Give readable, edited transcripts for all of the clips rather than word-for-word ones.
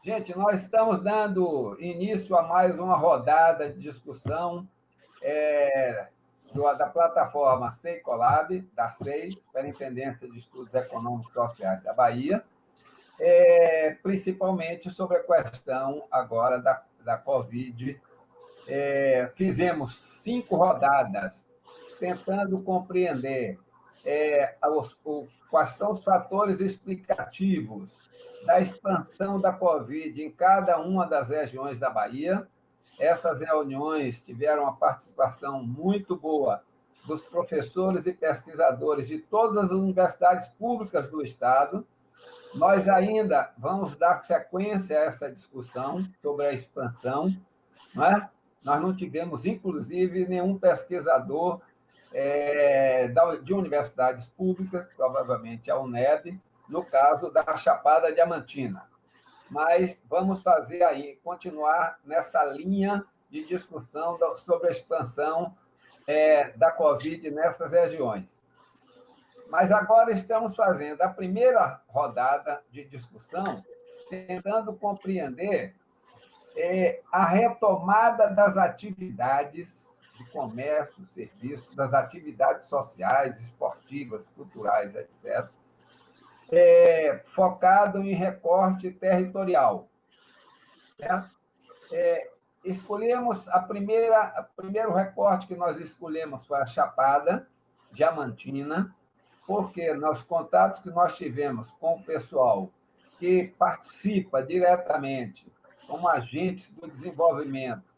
Gente, nós estamos dando início a mais uma rodada de discussão da plataforma SEICOLAB, da SEI, Superintendência de Estudos Econômicos e Sociais da Bahia, principalmente sobre a questão agora da Covid. Fizemos 5 rodadas tentando compreender quais são os fatores explicativos da expansão da Covid em cada uma das regiões da Bahia. Essas reuniões tiveram uma participação muito boa dos professores e pesquisadores de todas as universidades públicas do Estado. Nós ainda vamos dar sequência a essa discussão sobre a expansão, não é? Nós não tivemos, inclusive, nenhum pesquisador de universidades públicas, provavelmente a UNEB, no caso da Chapada Diamantina. Mas vamos fazer aí, continuar nessa linha de discussão sobre a expansão da Covid nessas regiões. Mas agora estamos fazendo a primeira rodada de discussão, tentando compreender a retomada das atividades de comércio, serviço, das atividades sociais, esportivas, culturais, etc., focado em recorte territorial. Certo? Escolhemos o primeiro recorte que nós escolhemos foi a Chapada Diamantina, porque nos contatos que nós tivemos com o pessoal que participa diretamente como agentes do desenvolvimento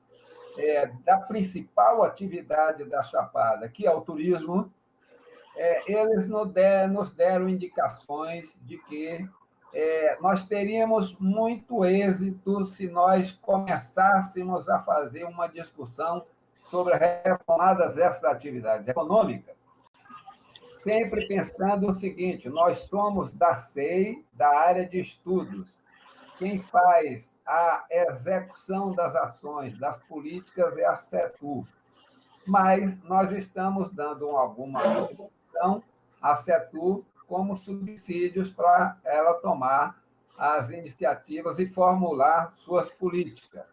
da principal atividade da Chapada, que é o turismo, eles nos deram indicações de que nós teríamos muito êxito se nós começássemos a fazer uma discussão sobre a retomada dessas atividades econômicas, sempre pensando o seguinte: nós somos da SEI, da área de estudos. Quem faz a execução das ações, das políticas, é a CETU. Mas nós estamos dando alguma contribuição à CETU como subsídios para ela tomar as iniciativas e formular suas políticas.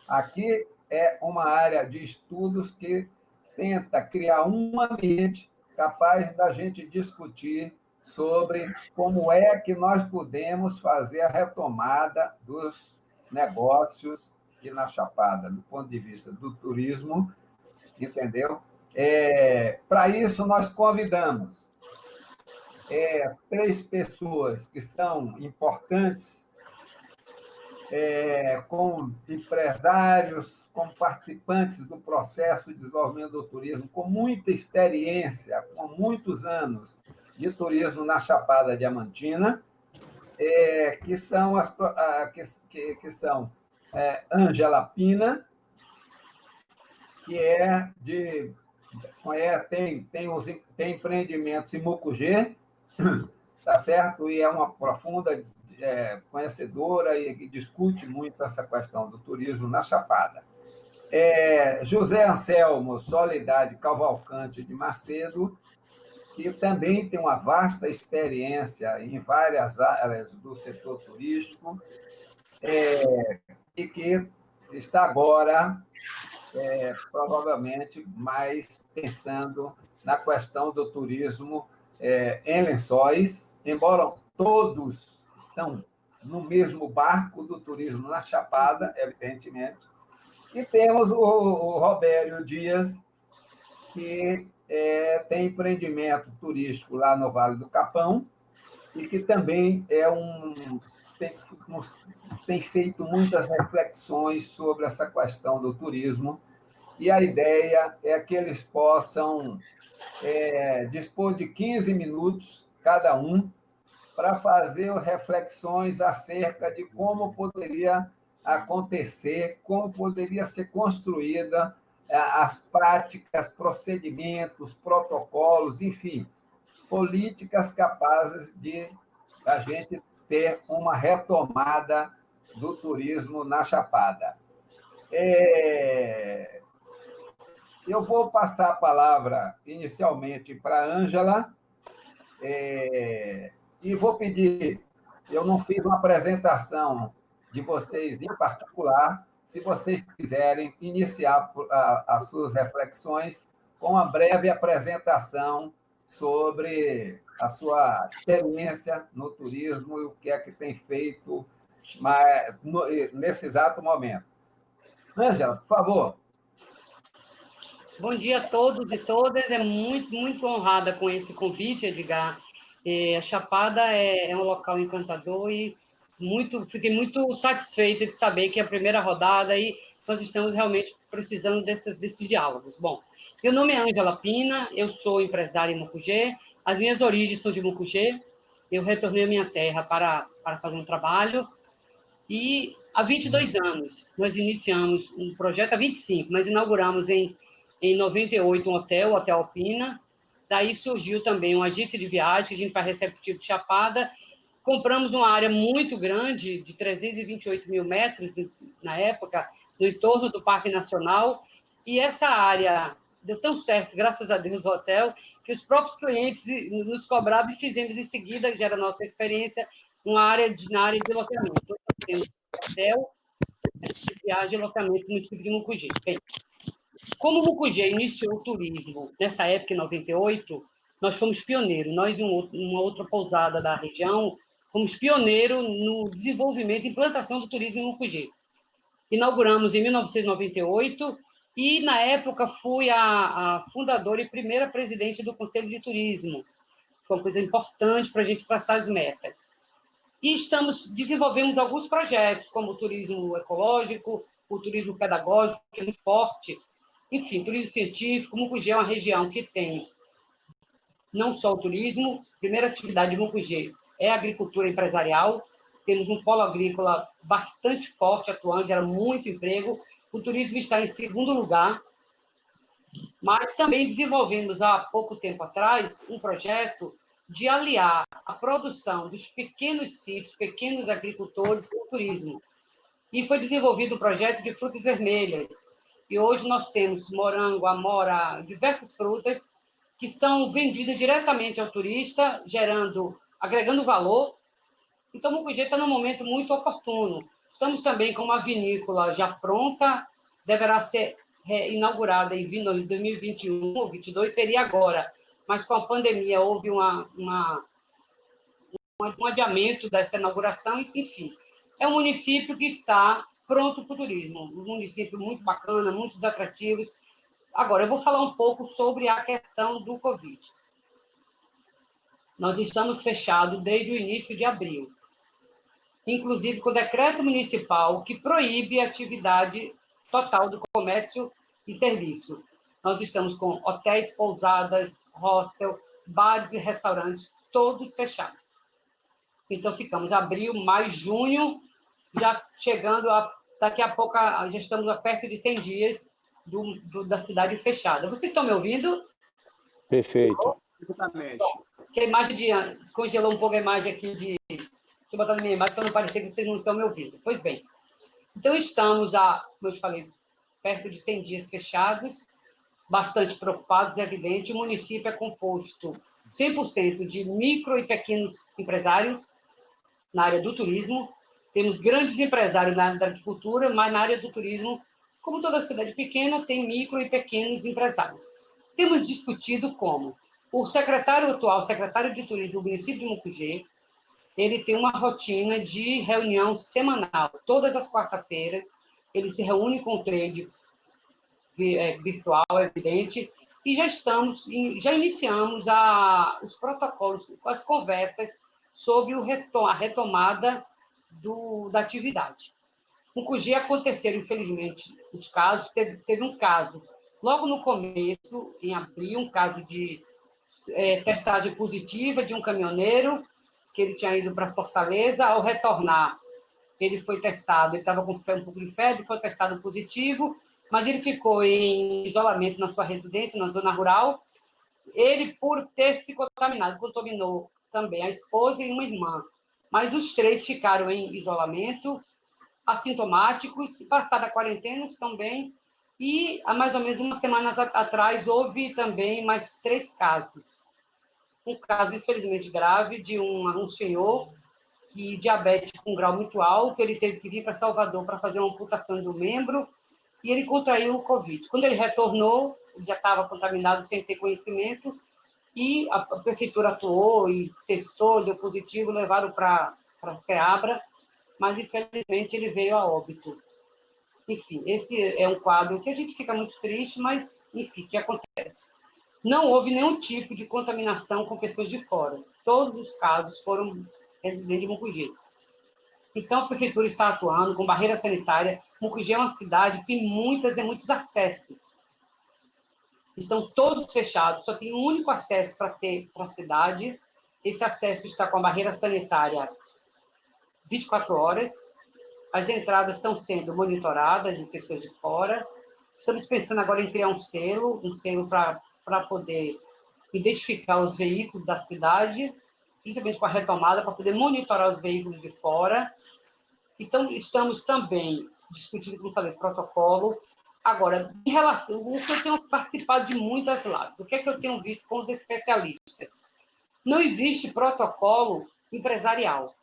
Aqui é uma área de estudos que tenta criar um ambiente capaz da gente discutir sobre como é que nós podemos fazer a retomada dos negócios aqui na Chapada, do ponto de vista do turismo, entendeu? Para isso, nós convidamos 3 pessoas que são importantes, como empresários, como participantes do processo de desenvolvimento do turismo, com muita experiência, com muitos anos de turismo na Chapada Diamantina, que são Ângela Pina, que tem empreendimentos em Mucugê, tá certo? E é uma profunda conhecedora e que discute muito essa questão do turismo na Chapada. José Anselmo Soledade Cavalcante de Macedo, que também tem uma vasta experiência em várias áreas do setor turístico, e que está agora, provavelmente, mais pensando na questão do turismo em Lençóis, embora todos estão no mesmo barco do turismo na Chapada, evidentemente. E temos o Robério Dias, que tem empreendimento turístico lá no Vale do Capão e que também tem feito muitas reflexões sobre essa questão do turismo, e a ideia é que eles possam dispor de 15 minutos cada um para fazer reflexões acerca de como poderia acontecer, como poderia ser construída as práticas, procedimentos, protocolos, enfim, políticas capazes de a gente ter uma retomada do turismo na Chapada. Eu vou passar a palavra inicialmente para a Ângela, e vou pedir, eu não fiz uma apresentação de vocês em particular, se vocês quiserem iniciar as suas reflexões com uma breve apresentação sobre a sua experiência no turismo e o que é que tem feito nesse exato momento. Ângela, por favor. Bom dia a todos e todas. É muito honrada com esse convite, Edgar. A Chapada é um local encantador e fiquei muito satisfeita de saber que é a primeira rodada e nós estamos realmente precisando desses diálogos. Bom, meu nome é Ângela Pina, eu sou empresária em Mucugê, as minhas origens são de Mucugê, eu retornei à minha terra para fazer um trabalho e há 22 anos nós iniciamos um projeto, há 25, nós inauguramos em 98 um hotel, o Hotel Alpina. Daí surgiu também uma agência de viagens, a gente para receptivo de Chapada. Compramos uma área muito grande, de 328 mil metros, na época, no entorno do Parque Nacional. E essa área deu tão certo, graças a Deus, o hotel, que os próprios clientes nos cobravam e fizemos em seguida, já era a nossa experiência, na área de loteamento. Nós temos hotel, de viagem e loteamento no município de Mucugê. Bem, como o Mucugê iniciou o turismo nessa época, em 98, nós fomos pioneiros. Nós e uma outra pousada da região fomos pioneiros no desenvolvimento e implantação do turismo em Mucugê. Inauguramos em 1998 e, na época, fui a fundadora e primeira presidente do Conselho de Turismo. Foi uma coisa importante para a gente traçar as metas. E desenvolvemos alguns projetos, como o turismo ecológico, o turismo pedagógico, que é muito forte, enfim, turismo científico. Mucugê é uma região que tem não só o turismo, a primeira atividade de Mucugê é a agricultura empresarial, temos um polo agrícola bastante forte, atuante, gera muito emprego, o turismo está em segundo lugar, mas também desenvolvemos há pouco tempo atrás um projeto de aliar a produção dos pequenos sítios, pequenos agricultores com o turismo. E foi desenvolvido o projeto de frutas vermelhas, e hoje nós temos morango, amora, diversas frutas que são vendidas diretamente ao turista, agregando valor. Então, o Mucugê está num momento muito oportuno. Estamos também com uma vinícola já pronta, deverá ser inaugurada em 2021 ou 2022, seria agora, mas com a pandemia houve um adiamento dessa inauguração, enfim. É um município que está pronto para o turismo, um município muito bacana, muitos atrativos. Agora, eu vou falar um pouco sobre a questão do Covid. Nós estamos fechados desde o início de abril, inclusive com o decreto municipal que proíbe a atividade total do comércio e serviço. Nós estamos com hotéis, pousadas, hostel, bares e restaurantes, todos fechados. Então, ficamos abril, maio, junho, já chegando daqui a pouco, já estamos a perto de 100 dias da cidade fechada. Vocês estão me ouvindo? Perfeito. Exatamente. Que a imagem congelou um pouco a imagem aqui Deixa eu botar na minha imagem para não parecer que vocês não estão me ouvindo. Pois bem. Então, estamos, como eu te falei, perto de 100 dias fechados, bastante preocupados, é evidente. O município é composto 100% de micro e pequenos empresários na área do turismo. Temos grandes empresários na área da agricultura, mas na área do turismo, como toda cidade pequena, tem micro e pequenos empresários. Temos discutido como o atual secretário de turismo do município de Mucugê, ele tem uma rotina de reunião semanal. Todas as quarta-feiras, ele se reúne com o trade virtual, é evidente, e já iniciamos os protocolos, as conversas sobre a retomada da atividade. No Mucugê aconteceram, infelizmente, os casos. Teve um caso, logo no começo, em abril, um caso de testagem positiva de um caminhoneiro, que ele tinha ido para Fortaleza. Ao retornar, ele foi testado, ele estava com um pouco de febre, foi testado positivo, mas ele ficou em isolamento na sua residência, na zona rural. Ele, por ter se contaminado, contaminou também a esposa e uma irmã, mas os três ficaram em isolamento, assintomáticos, passada a quarentena também, e há mais ou menos umas semanas atrás houve também mais 3 casos. Um caso, infelizmente, grave de um senhor que diabético com grau muito alto, ele teve que vir para Salvador para fazer uma amputação do membro, e ele contraiu o Covid. Quando ele retornou, ele já estava contaminado sem ter conhecimento, e a prefeitura atuou e testou, deu positivo, levaram para Ceabra, mas, infelizmente, ele veio a óbito. Enfim, esse é um quadro que a gente fica muito triste, mas, enfim, que acontece. Não houve nenhum tipo de contaminação com pessoas de fora. Todos os casos foram residentes de Mucugê. Então, a prefeitura está atuando com barreira sanitária. Mucugê é uma cidade que tem muitos acessos. Estão todos fechados, só tem um único acesso para a cidade. Esse acesso está com a barreira sanitária 24 horas. As entradas estão sendo monitoradas de pessoas de fora. Estamos pensando agora em criar um selo para poder identificar os veículos da cidade, principalmente com a retomada, para poder monitorar os veículos de fora. Então, estamos também discutindo, como falei, protocolo. Agora, em relação, o que eu tenho participado de muitas lives, o que é que eu tenho visto com os especialistas? Não existe protocolo empresarial.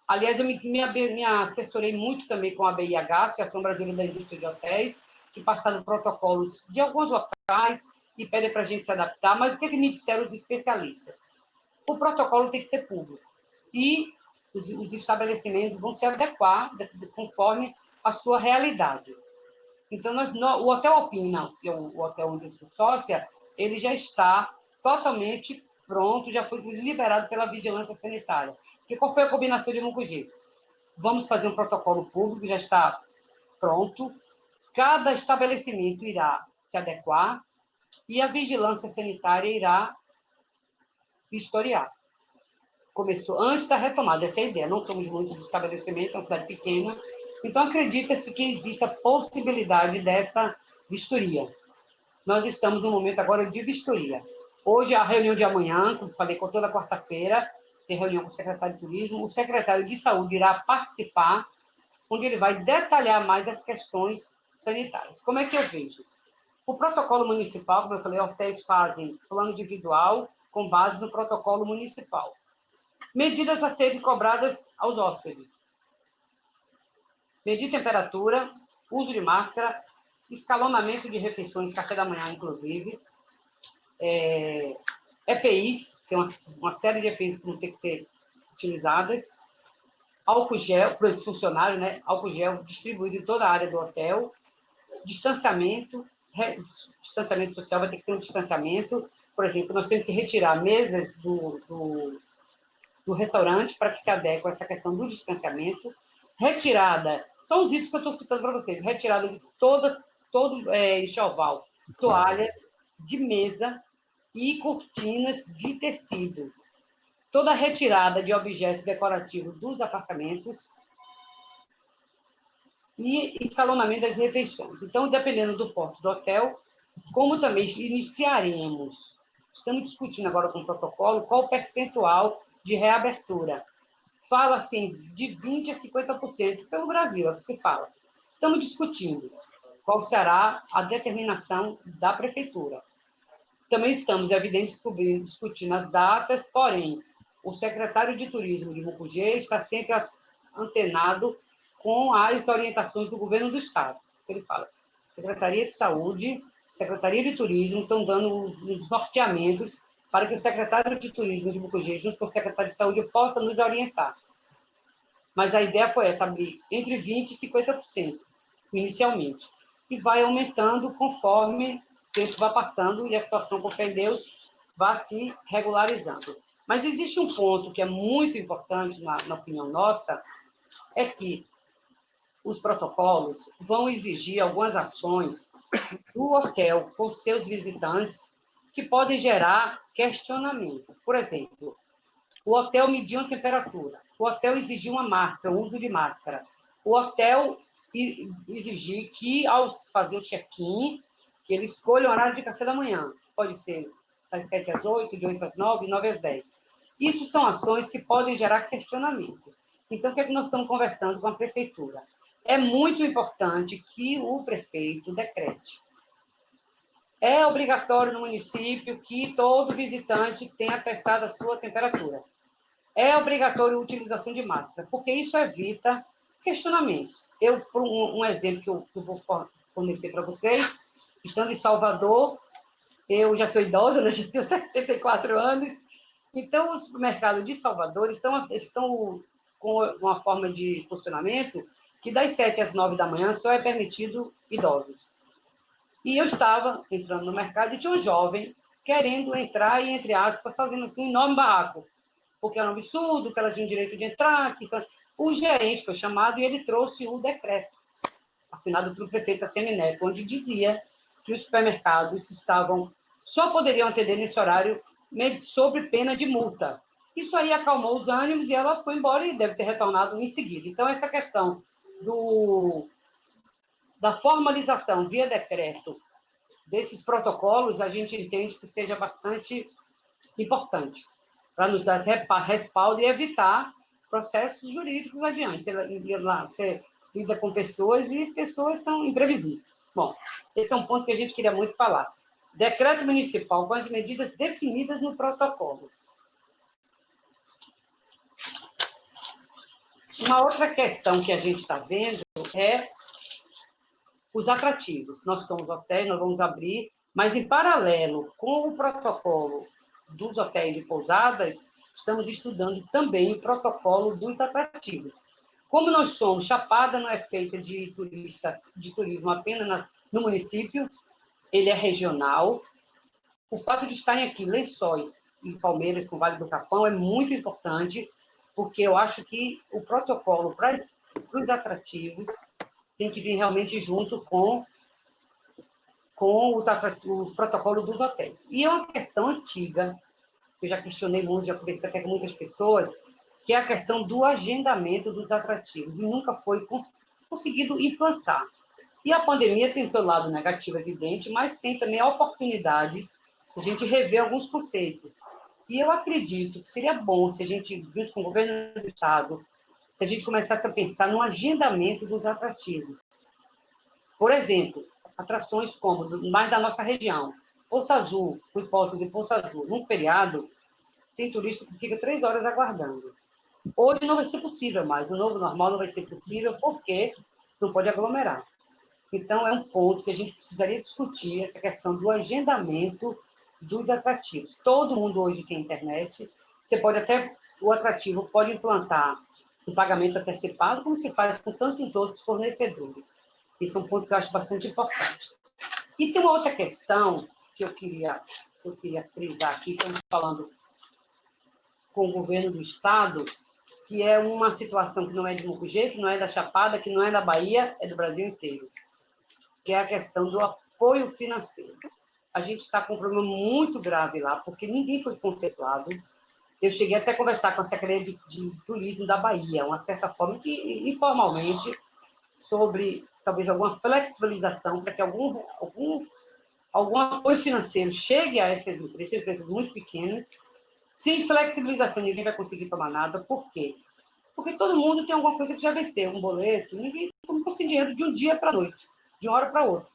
Aliás, eu me assessorei muito também com a BIH, Associação Brasileira da Indústria de Hotéis, que passaram protocolos de alguns locais e pedem para a gente se adaptar, mas o que me disseram os especialistas? O protocolo tem que ser público e os estabelecimentos vão se adequar conforme a sua realidade. Então, o Hotel Alpina, que é o hotel onde eu sou sócia, ele já está totalmente pronto, já foi liberado pela vigilância sanitária. Porque qual foi a combinação de Mucugê? Vamos fazer um protocolo público, já está pronto. Cada estabelecimento irá se adequar e a vigilância sanitária irá vistoriar. Começou antes da retomada, essa é a ideia. Não somos muitos estabelecimentos, é uma cidade pequena, então acredita-se que existe a possibilidade dessa vistoria. Nós estamos no momento agora de vistoria. Hoje, a reunião de amanhã, como falei, com toda quarta-feira, tem reunião com o secretário de Turismo, o secretário de Saúde irá participar, onde ele vai detalhar mais as questões sanitárias. Como é que eu vejo? O protocolo municipal, como eu falei, hotéis fazem plano individual com base no protocolo municipal. Medidas a serem cobradas aos hóspedes. Medir temperatura, uso de máscara, escalonamento de refeições, café da manhã, inclusive, EPIs, tem uma série de EPIs que vão ter que ser utilizadas, álcool gel, para os funcionários, né? Álcool gel distribuído em toda a área do hotel, distanciamento social, vai ter que ter um distanciamento. Por exemplo, nós temos que retirar mesas do restaurante para que se adeque a essa questão do distanciamento. Retirada, são os itens que eu estou citando para vocês, retirada de todo enxoval, toalhas de mesa e cortinas de tecido. Toda a retirada de objetos decorativos dos apartamentos e escalonamento das refeições. Então, dependendo do porte do hotel, como também iniciaremos, estamos discutindo agora com o protocolo qual o percentual de reabertura. Fala assim, de 20% a 50% pelo Brasil, é o que se fala. Estamos discutindo qual será a determinação da prefeitura. Também estamos, evidente, discutindo as datas, porém, o secretário de Turismo de Mucugê está sempre antenado com as orientações do governo do Estado. Ele fala, Secretaria de Saúde, Secretaria de Turismo estão dando os norteamentos para que o secretário de Turismo de Mucugê, junto com o secretário de Saúde, possa nos orientar. Mas a ideia foi essa, abrir entre 20% e 50%, inicialmente. E vai aumentando conforme o tempo vai passando e a situação, com fé em Deus, vai se regularizando. Mas existe um ponto que é muito importante, na opinião nossa, é que os protocolos vão exigir algumas ações do hotel com seus visitantes que podem gerar questionamento. Por exemplo, o hotel mediu a temperatura, o hotel exigiu uma máscara, o uso de máscara, o hotel exigir que, ao fazer o check-in, que ele escolha o horário de café da manhã. Pode ser das 7 às 8, de 8 às 9, 9 às 10. Isso são ações que podem gerar questionamento. Então, o que é que nós estamos conversando com a prefeitura? É muito importante que o prefeito decrete. É obrigatório no município que todo visitante tenha testado a sua temperatura. é obrigatório a utilização de máscara, porque isso evita questionamentos. Eu, por um exemplo que eu vou fornecer para vocês, estando em Salvador, eu já sou idosa, né? Já tenho 64 anos, então os supermercados de Salvador estão com uma forma de funcionamento que das 7 às 9 da manhã só é permitido idosos. E eu estava entrando no mercado e tinha um jovem querendo entrar e, entre aspas, fazendo assim, um enorme barraco, porque era um absurdo, que ela tinha o direito de entrar. O gerente foi chamado e ele trouxe o decreto, assinado pelo prefeito Assemineto, onde dizia que os supermercados só poderiam atender nesse horário sob pena de multa. Isso aí acalmou os ânimos e ela foi embora e deve ter retornado em seguida. Então, essa questão da formalização via decreto desses protocolos, a gente entende que seja bastante importante para nos dar respaldo e evitar processos jurídicos adiante. Você lida com pessoas e pessoas são imprevisíveis. Bom, esse é um ponto que a gente queria muito falar. Decreto municipal com as medidas definidas no protocolo. Uma outra questão que a gente está vendo é os atrativos. Nós estamos hotéis, nós vamos abrir, mas em paralelo com o protocolo dos hotéis e pousadas, estamos estudando também o protocolo dos atrativos. Como nós somos, Chapada não é feita de turismo apenas no município, ele é regional. O fato de estarem aqui Lençóis e Palmeiras com Vale do Capão é muito importante, porque eu acho que o protocolo para os atrativos tem que vir realmente junto com os protocolos dos hotéis. E é uma questão antiga, que eu já questionei muito, já conversei até com muitas pessoas, que é a questão do agendamento dos atrativos, e nunca foi conseguido implantar. E a pandemia tem seu lado negativo, evidente, mas tem também oportunidades de a gente rever alguns conceitos. E eu acredito que seria bom se a gente, junto com o governo do Estado, se a gente começasse a pensar no agendamento dos atrativos. Por exemplo, atrações como, mais da nossa região, Poça Azul, o hipótese de Poça Azul, num feriado, tem turista que fica 3 horas aguardando. Hoje não vai ser possível mais, o novo normal não vai ser possível porque não pode aglomerar. Então, é um ponto que a gente precisaria discutir, essa questão do agendamento dos atrativos. Todo mundo hoje tem internet, o atrativo pode implantar um pagamento antecipado, como se faz com tantos outros fornecedores. Isso é um ponto que eu acho bastante importante. E tem uma outra questão que eu queria frisar aqui, estamos falando com o governo do Estado, que é uma situação que não é de Mucugê, que não é da Chapada, que não é da Bahia, é do Brasil inteiro, que é a questão do apoio financeiro. A gente está com um problema muito grave lá, porque ninguém foi contemplado. Eu cheguei até a conversar com a Secretaria de Turismo da Bahia, uma certa forma, que informalmente, sobre talvez alguma flexibilização para que algum apoio financeiro chegue a essas empresas muito pequenas. Sem flexibilização, ninguém vai conseguir tomar nada. Por quê? Porque todo mundo tem alguma coisa que já venceu, um boleto, ninguém toma sem dinheiro de um dia para a noite, de uma hora para outra.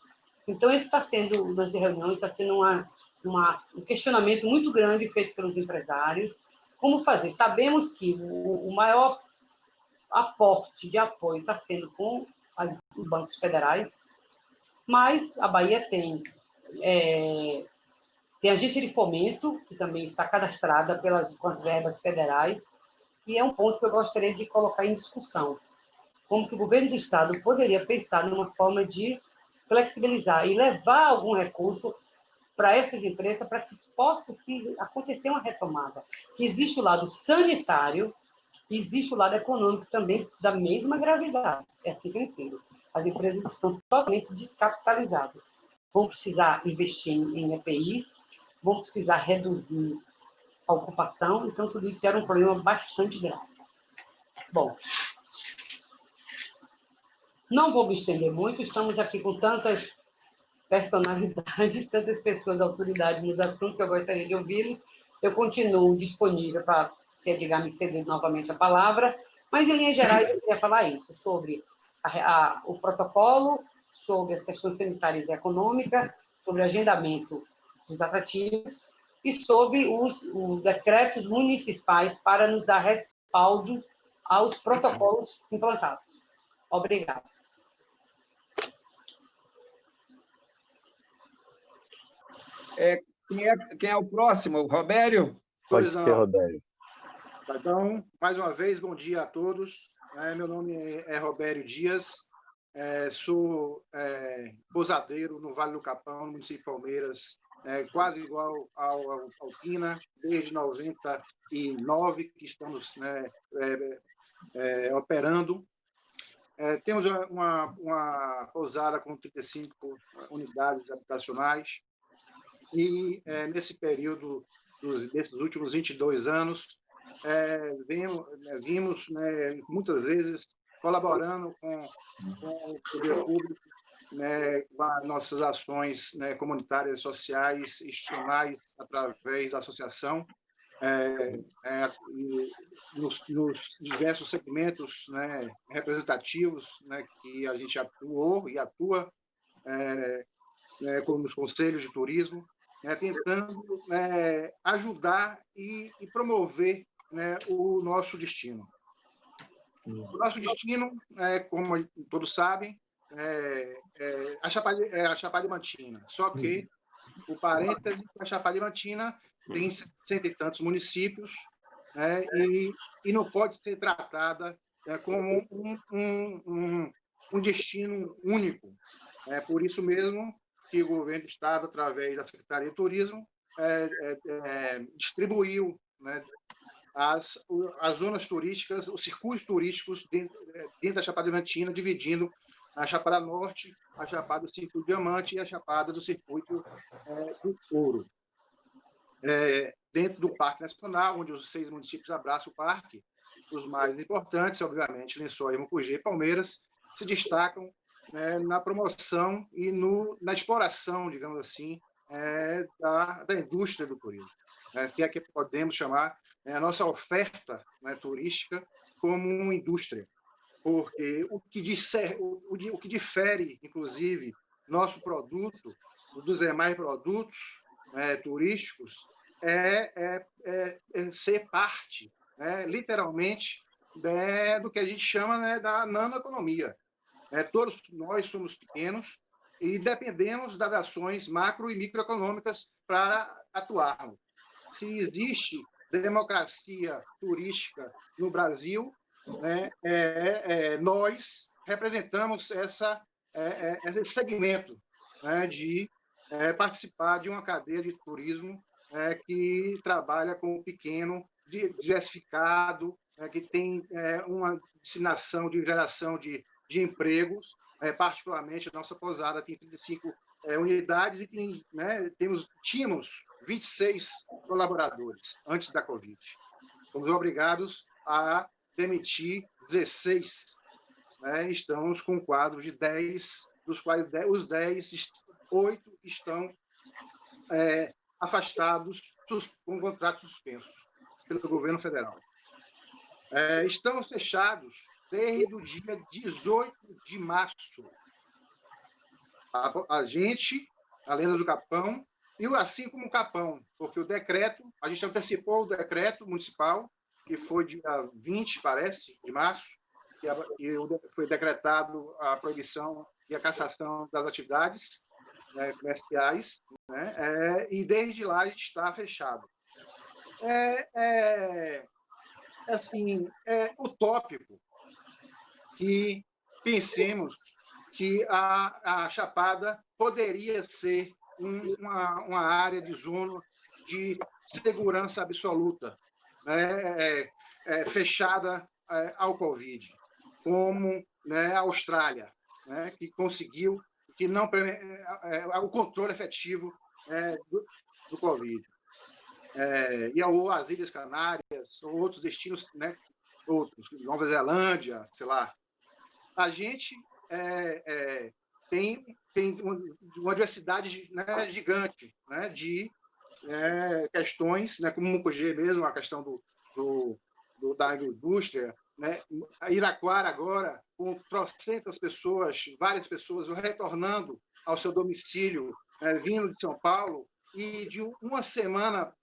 Então, esse está sendo, nas reuniões, está sendo um questionamento muito grande feito pelos empresários. Como fazer? Sabemos que o maior aporte de apoio está sendo com os bancos federais, mas a Bahia tem a agência de fomento, que também está cadastrada com as verbas federais, e é um ponto que eu gostaria de colocar em discussão. Como que o governo do Estado poderia pensar numa forma de flexibilizar e levar algum recurso para essas empresas para que possa acontecer uma retomada. Que existe o lado sanitário e existe o lado econômico também da mesma gravidade. É assim que eu entendo. As empresas estão totalmente descapitalizadas. Vão precisar investir em EPIs, vão precisar reduzir a ocupação, então tudo isso era um problema bastante grave. Bom, não vou me estender muito, estamos aqui com tantas personalidades, tantas pessoas, autoridades nos assuntos que eu gostaria de ouvi-los. Eu continuo disponível para, se Edgar me ceder novamente a palavra, mas, em linhas gerais, eu queria falar isso, sobre o protocolo, sobre as questões sanitárias e econômicas, sobre o agendamento dos atrativos, e sobre os decretos municipais para nos dar respaldo aos protocolos implantados. Obrigada. Quem é o próximo? Robério? Pode ser, Robério. Então, mais uma vez, bom dia a todos. Meu nome é Robério Dias, sou pousadeiro no Vale do Capão, no município de Palmeiras, quase igual ao Alpina, desde 99 que estamos operando. Temos uma pousada com 35 unidades habitacionais e, nesse período desses últimos 22 anos, vimos muitas vezes colaborando com o poder público, com as nossas ações comunitárias, sociais, institucionais, através da associação, nos diversos segmentos representativos que a gente atuou e atua, como os conselhos de turismo, tentando ajudar e promover o nosso destino. O nosso destino, como todos sabem, é a Chapada Diamantina. Só que o parêntese, a Chapada Diamantina tem 60 e tantos municípios, e não pode ser tratada como um destino único. Por isso mesmo que o governo do Estado, através da Secretaria de Turismo, distribuiu as zonas turísticas, os circuitos turísticos dentro da Chapada Diamantina, dividindo a Chapada Norte, a Chapada do Circuito Diamante e a Chapada do Circuito do Ouro. Dentro do Parque Nacional, onde os 6 municípios abraçam o parque, os mais importantes, obviamente, Lençóis, Mucugê e Palmeiras, se destacam na promoção e na exploração, digamos assim, da indústria do turismo, que é que podemos chamar a nossa oferta turística como uma indústria, porque o que difere, inclusive, nosso produto dos demais produtos turísticos é ser parte, literalmente, do que a gente chama da nanoeconomia. Todos nós somos pequenos e dependemos das ações macro e microeconômicas para atuarmos. Se existe democracia turística no Brasil, nós representamos esse segmento de participar de uma cadeia de turismo que trabalha com o pequeno, diversificado, que tem uma destinação de geração de empregos, particularmente a nossa pousada tem 35 unidades e tínhamos 26 colaboradores antes da Covid. Fomos obrigados a demitir 16. Estamos com um quadro de 10, dos quais os 10, 8 estão afastados com contratos suspensos pelo governo federal. Estamos fechados desde o dia 18 de março. A gente, a Lenda do Capão, e assim como o Capão, porque o decreto, a gente antecipou o decreto municipal, que foi dia 20, parece, de março, que foi decretado a proibição e a cassação das atividades comerciais, e desde lá a gente está fechado. É utópico que pensemos que a Chapada poderia ser uma área de zona de segurança absoluta, fechada ao Covid, como a Austrália, que conseguiu que não o controle efetivo do Covid. E as Ilhas Canárias, ou outros destinos, outros, Nova Zelândia, sei lá. A gente tem uma diversidade gigante de questões, como o Mucugê mesmo, a questão da indústria, Iraquara agora, com trocentas pessoas, várias pessoas retornando ao seu domicílio, vindo de São Paulo, e de uma semana,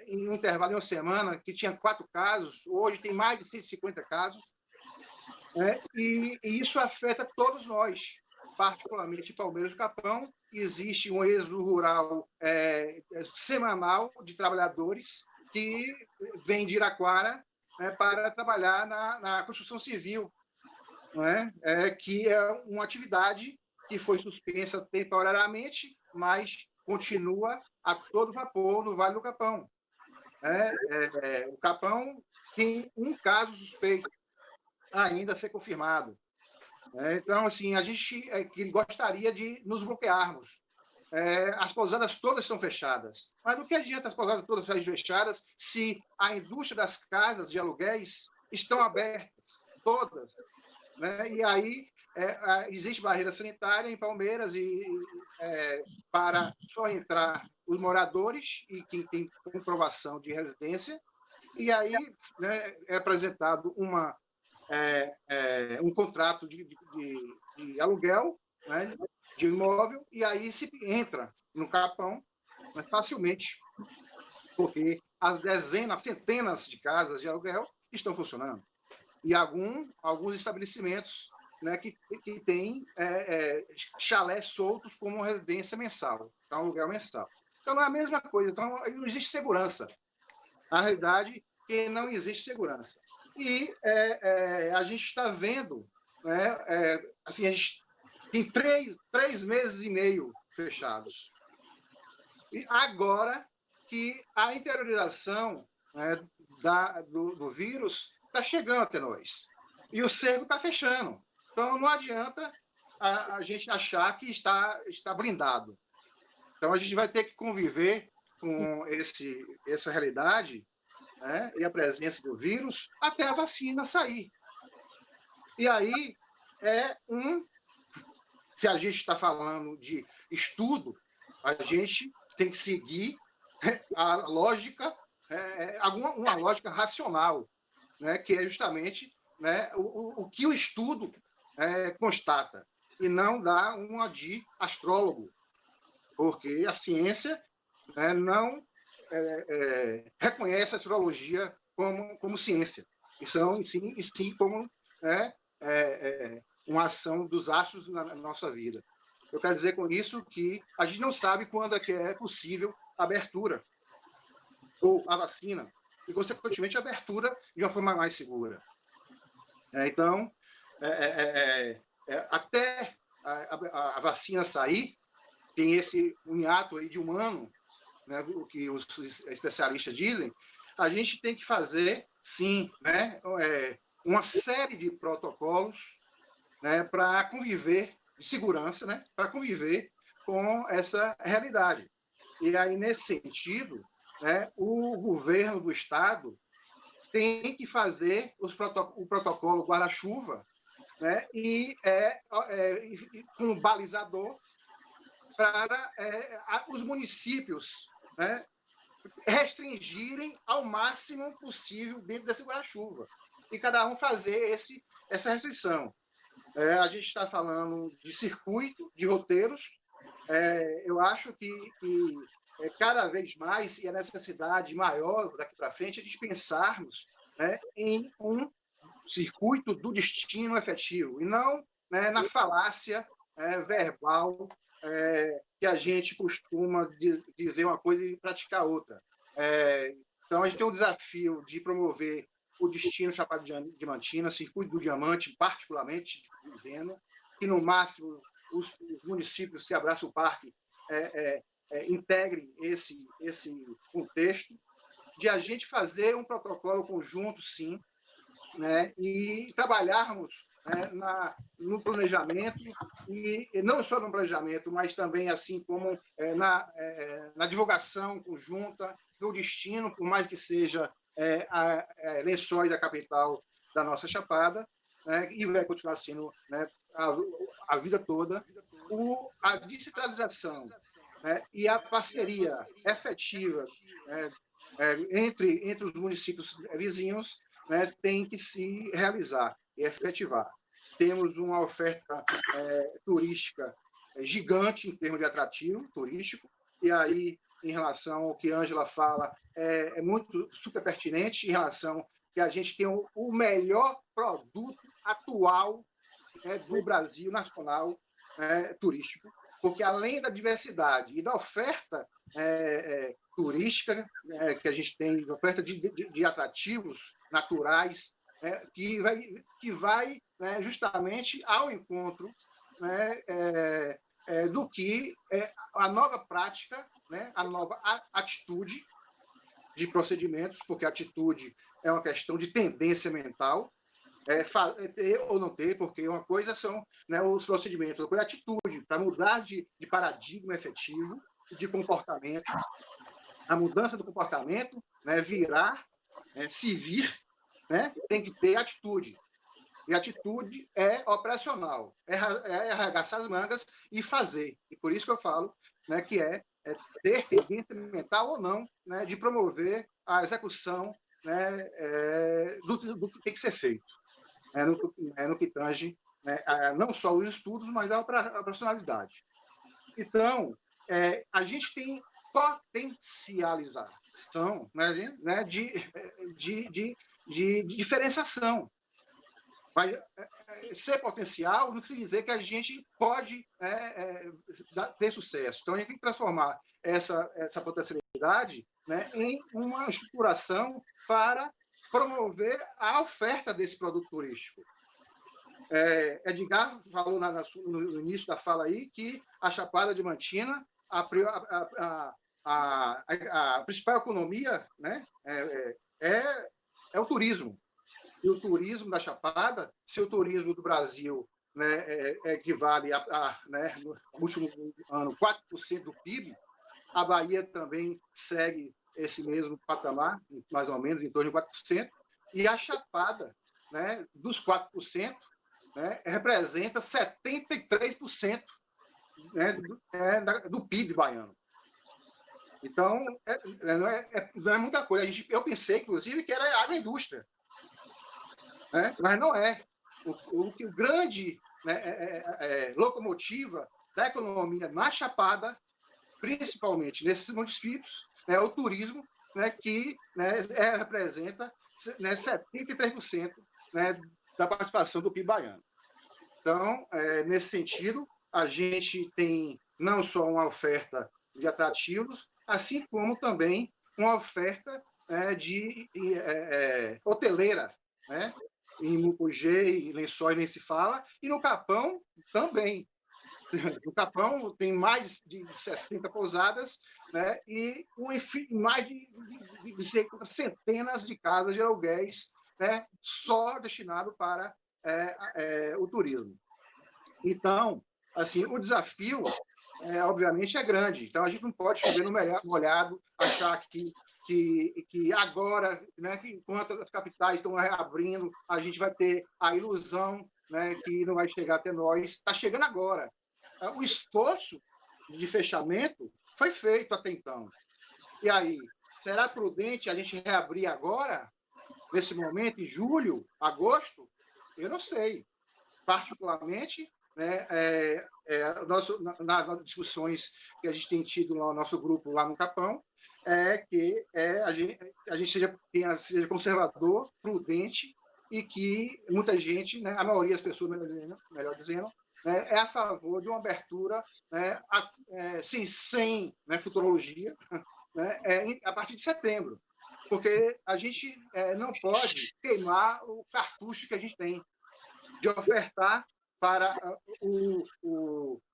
em um intervalo de uma semana, que tinha 4 casos, hoje tem mais de 150 casos, e isso afeta todos nós, particularmente Palmeiras do Capão. Existe um êxodo rural semanal de trabalhadores que vêm de Iraquara para trabalhar na construção civil, que é uma atividade que foi suspensa temporariamente, mas continua a todo vapor no Vale do Capão. O Capão tem um caso suspeito ainda a ser confirmado. Então, assim, a gente gostaria de nos bloquearmos. As pousadas todas estão fechadas. Mas do que adianta as pousadas todas fechadas se a indústria das casas de aluguéis estão abertas, todas? E aí existe barreira sanitária em Palmeiras para só entrar os moradores e quem tem comprovação de residência. E aí é apresentado um contrato de aluguel, de imóvel, e aí se entra no Capão facilmente, porque as centenas de casas de aluguel estão funcionando. E alguns estabelecimentos que têm chalés soltos como residência mensal, então aluguel mensal. Então, não é a mesma coisa. Então, não existe segurança. Na realidade, não existe segurança. E a gente está vendo, assim, a gente tem 3 meses e meio fechados. E agora que a interiorização do vírus está chegando até nós. E o cerco está fechando. Então, não adianta a gente achar que está blindado. Então, a gente vai ter que conviver com essa realidade, e a presença do vírus até a vacina sair. E aí, se a gente está falando de estudo, a gente tem que seguir a lógica, uma lógica racional, que é justamente o que o estudo constata, e não dá uma de astrólogo, porque a ciência não reconhece a astrologia como ciência, e sim como uma ação dos astros na nossa vida. Eu quero dizer com isso que a gente não sabe quando é possível a abertura ou a vacina, e, consequentemente, a abertura de uma forma mais segura. Então, até a vacina sair, tem esse hiato aí de 1 ano, o que os especialistas dizem, a gente tem que fazer, sim, uma série de protocolos para conviver, de segurança, para conviver com essa realidade. E aí, nesse sentido, o governo do Estado tem que fazer o protocolo guarda-chuva, e com balizador para os municípios restringirem ao máximo possível dentro desse guarda-chuva, e cada um fazer essa restrição. A gente está falando de circuito, de roteiros. Eu acho que cada vez mais, e a necessidade maior daqui para frente, é de pensarmos em um circuito do destino efetivo, e não na falácia verbal que a gente costuma dizer uma coisa e praticar outra. Então, a gente tem um desafio de promover o destino Chapada Diamantina, circuito do diamante, particularmente dizendo, que, no máximo, os municípios que abraçam o parque integrem esse contexto, de a gente fazer um protocolo conjunto, sim, e trabalharmos no planejamento, e não só no planejamento, mas também, assim como na divulgação conjunta do destino, por mais que seja Lençóis da capital da nossa Chapada, e vai continuar sendo a vida toda, a descentralização e a parceria efetiva entre os municípios vizinhos tem que se realizar e efetivar. Temos uma oferta turística gigante em termos de atrativo turístico, e aí, em relação ao que a Ângela fala, é muito super pertinente em relação que a gente tem o melhor produto atual, né, do Brasil nacional, turístico, porque além da diversidade e da oferta turística, que a gente tem, oferta de atrativos naturais, que vai né, justamente ao encontro, né, do que a nova prática, né, a nova atitude de procedimentos, porque a atitude é uma questão de tendência mental, ter ou não ter, porque uma coisa são, né, os procedimentos, outra coisa é a atitude, para mudar de paradigma efetivo, de comportamento, a mudança do comportamento, né, virar, se vir, né, tem que ter atitude. E atitude é operacional, é arregaçar as mangas e fazer. E por isso que eu falo, né, que ter tendência mental ou não, né, de promover a execução, né, do que tem que ser feito. No que tange, né, não só os estudos, mas a operacionalidade. Então, a gente tem potencialização, né, de diferenciação. Mas ser potencial não quer dizer que a gente pode ter sucesso. Então, a gente tem que transformar essa potencialidade, né, em uma estruturação para promover a oferta desse produto turístico. Edgar falou no início da fala aí que a Chapada Diamantina, a principal economia, né, é o turismo. E o turismo da Chapada, se o turismo do Brasil, né, equivale né, no último ano, 4% do PIB, a Bahia também segue esse mesmo patamar, mais ou menos, em torno de 4%, e a Chapada, né, dos 4%, né, representa 73%, né, do PIB baiano. Então, não é muita coisa. Eu pensei, inclusive, que era agroindústria. Mas não é. O grande, né, locomotiva da economia na Chapada, principalmente nesses municípios, é o turismo, né, que, né, representa, né, 73%, né, da participação do PIB baiano. Então, nesse sentido, a gente tem não só uma oferta de atrativos, assim como também uma oferta hoteleira, né? Em Mucugê e Lençóis nem se fala, e no Capão também. No Capão tem mais de 60 pousadas, né, e mais de centenas de casas de aluguéis, né, só destinado para o turismo. Então, assim, o desafio, obviamente, é grande. Então, a gente não pode chover no molhado, achar que agora, né, que enquanto as capitais estão reabrindo, a gente vai ter a ilusão, né, que não vai chegar até nós. Está chegando agora. O esforço de fechamento foi feito até então. E aí, será prudente a gente reabrir agora, nesse momento, em julho, agosto? Eu não sei. Particularmente, né, nas discussões que a gente tem tido no nosso grupo lá no Capão, que a gente seja conservador, prudente, e que muita gente, né, a maioria das pessoas, melhor dizendo, né, é a favor de uma abertura, né, sem né, futurologia, né, a partir de setembro, porque a gente não pode queimar o cartucho que a gente tem de ofertar para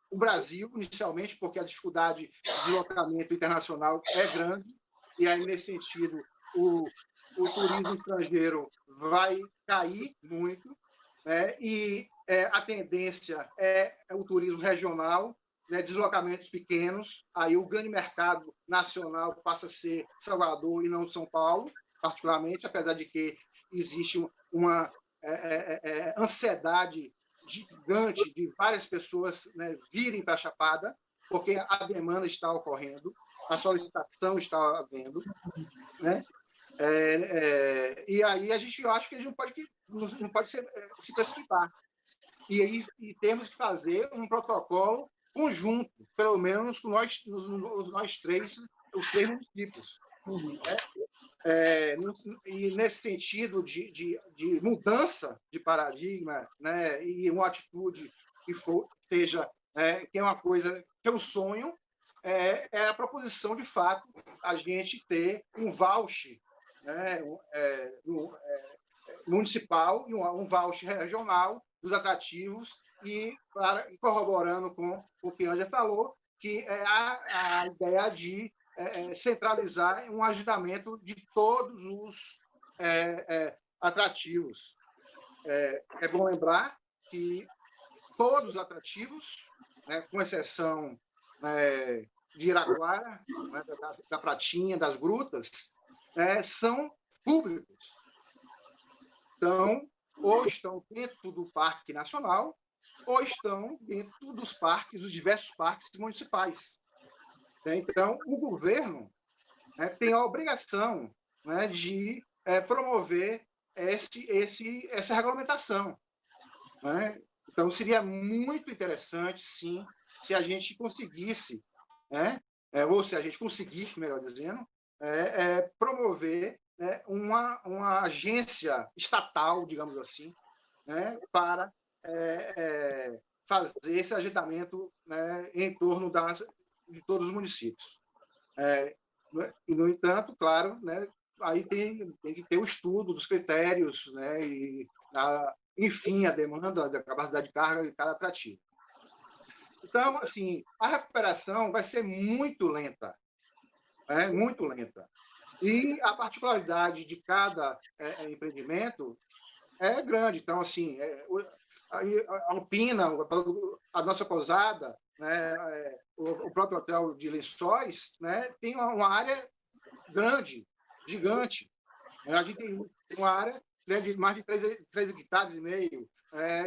o Brasil, inicialmente, porque a dificuldade de deslocamento internacional é grande, e aí, nesse sentido, o turismo estrangeiro vai cair muito, né? E a tendência é o turismo regional, né? Deslocamentos pequenos, aí o grande mercado nacional passa a ser Salvador e não São Paulo, particularmente, apesar de que existe uma ansiedade gigante de várias pessoas, né, virem para a Chapada, porque a demanda está ocorrendo, a solicitação está havendo, né? E aí eu acho que a gente não pode se precipitar. E aí temos que fazer um protocolo conjunto, pelo menos nós três, os três municípios. E nesse sentido de mudança de paradigma, né, e uma atitude seja, que é uma coisa, que é um sonho, é a proposição, de fato, a gente ter um voucher, né, municipal e um voucher regional dos atrativos, e corroborando com o que a Ângela falou, que é a ideia de centralizar um agendamento de todos os atrativos. É bom lembrar que todos os atrativos, né, com exceção de Iraquara, né, da Pratinha, das Grutas, são públicos. Então, ou estão dentro do Parque Nacional, ou estão dentro dos parques, dos diversos parques municipais. Então, o governo tem a obrigação, né, de promover essa regulamentação. Né? Então, seria muito interessante, sim, se a gente conseguisse, ou se a gente conseguir, melhor dizendo, promover uma agência estatal, digamos assim, para fazer esse agendamento, em torno de todos os municípios. E, no entanto, claro, aí tem que ter o estudo dos critérios, enfim, a demanda, da capacidade de carga de cada atrativo. Então, assim, a recuperação vai ser muito lenta, muito lenta. E a particularidade de cada empreendimento é grande. Então, assim, a Alpina, a nossa pousada, o próprio hotel de Lençóis, tem uma área grande, gigante. A gente tem uma área de mais de 3 hectares e meio.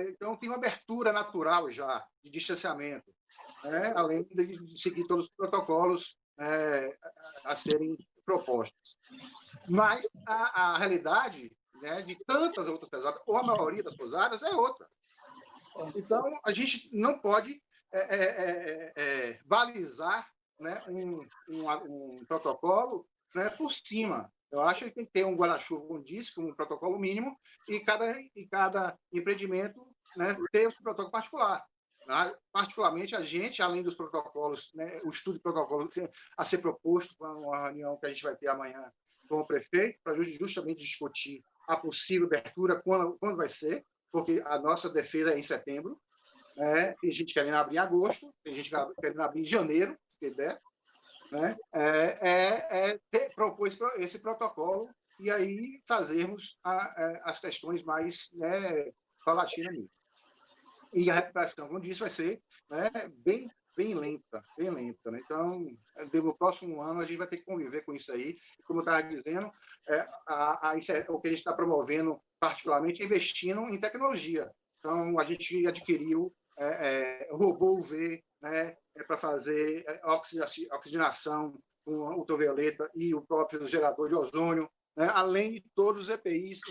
Então, tem uma abertura natural já de distanciamento, além de seguir todos os protocolos a serem propostos. Mas a realidade, de tantas outras pousadas, ou a maioria das pousadas, é outra. Então, a gente não pode balizar um protocolo por cima. Eu acho que tem que ter um guarda-chuva, como disse, um protocolo mínimo, e cada empreendimento ter o seu protocolo particular. Particularmente, a gente, além dos protocolos, o estudo de protocolo a ser proposto para uma reunião que a gente vai ter amanhã com o prefeito, para justamente discutir a possível abertura, quando vai ser, porque a nossa defesa é em setembro, tem gente querendo abrir em agosto, tem gente querendo abrir em janeiro, se quiser, propor esse protocolo e aí fazermos as questões mais paulatinas mesmo. E a recuperação, como disse, vai ser bem lenta, bem lenta. Então, no próximo ano, a gente vai ter que conviver com isso aí. Como eu estava dizendo, o que a gente está promovendo, particularmente, é investindo em tecnologia. Então, a gente adquiriu robô UV, para fazer oxigenação com ultravioleta e o próprio gerador de ozônio, além de todos os EPIs,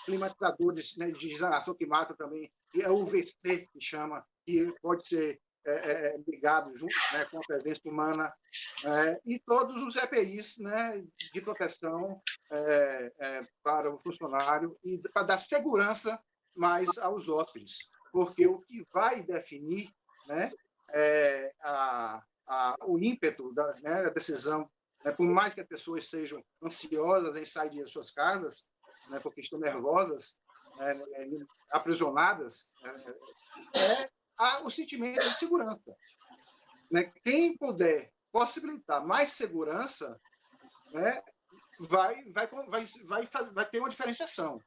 climatizadores de isolamento que mata também, e é o UVC, que chama, que pode ser ligado junto, com a presença humana, e todos os EPIs de proteção para o funcionário e para dar segurança mais aos hóspedes, porque o que vai definir o ímpeto da decisão, por mais que as pessoas sejam ansiosas em sair de suas casas, porque estão nervosas, aprisionadas, o sentimento de segurança. Quem puder possibilitar mais segurança, vai ter uma diferenciação.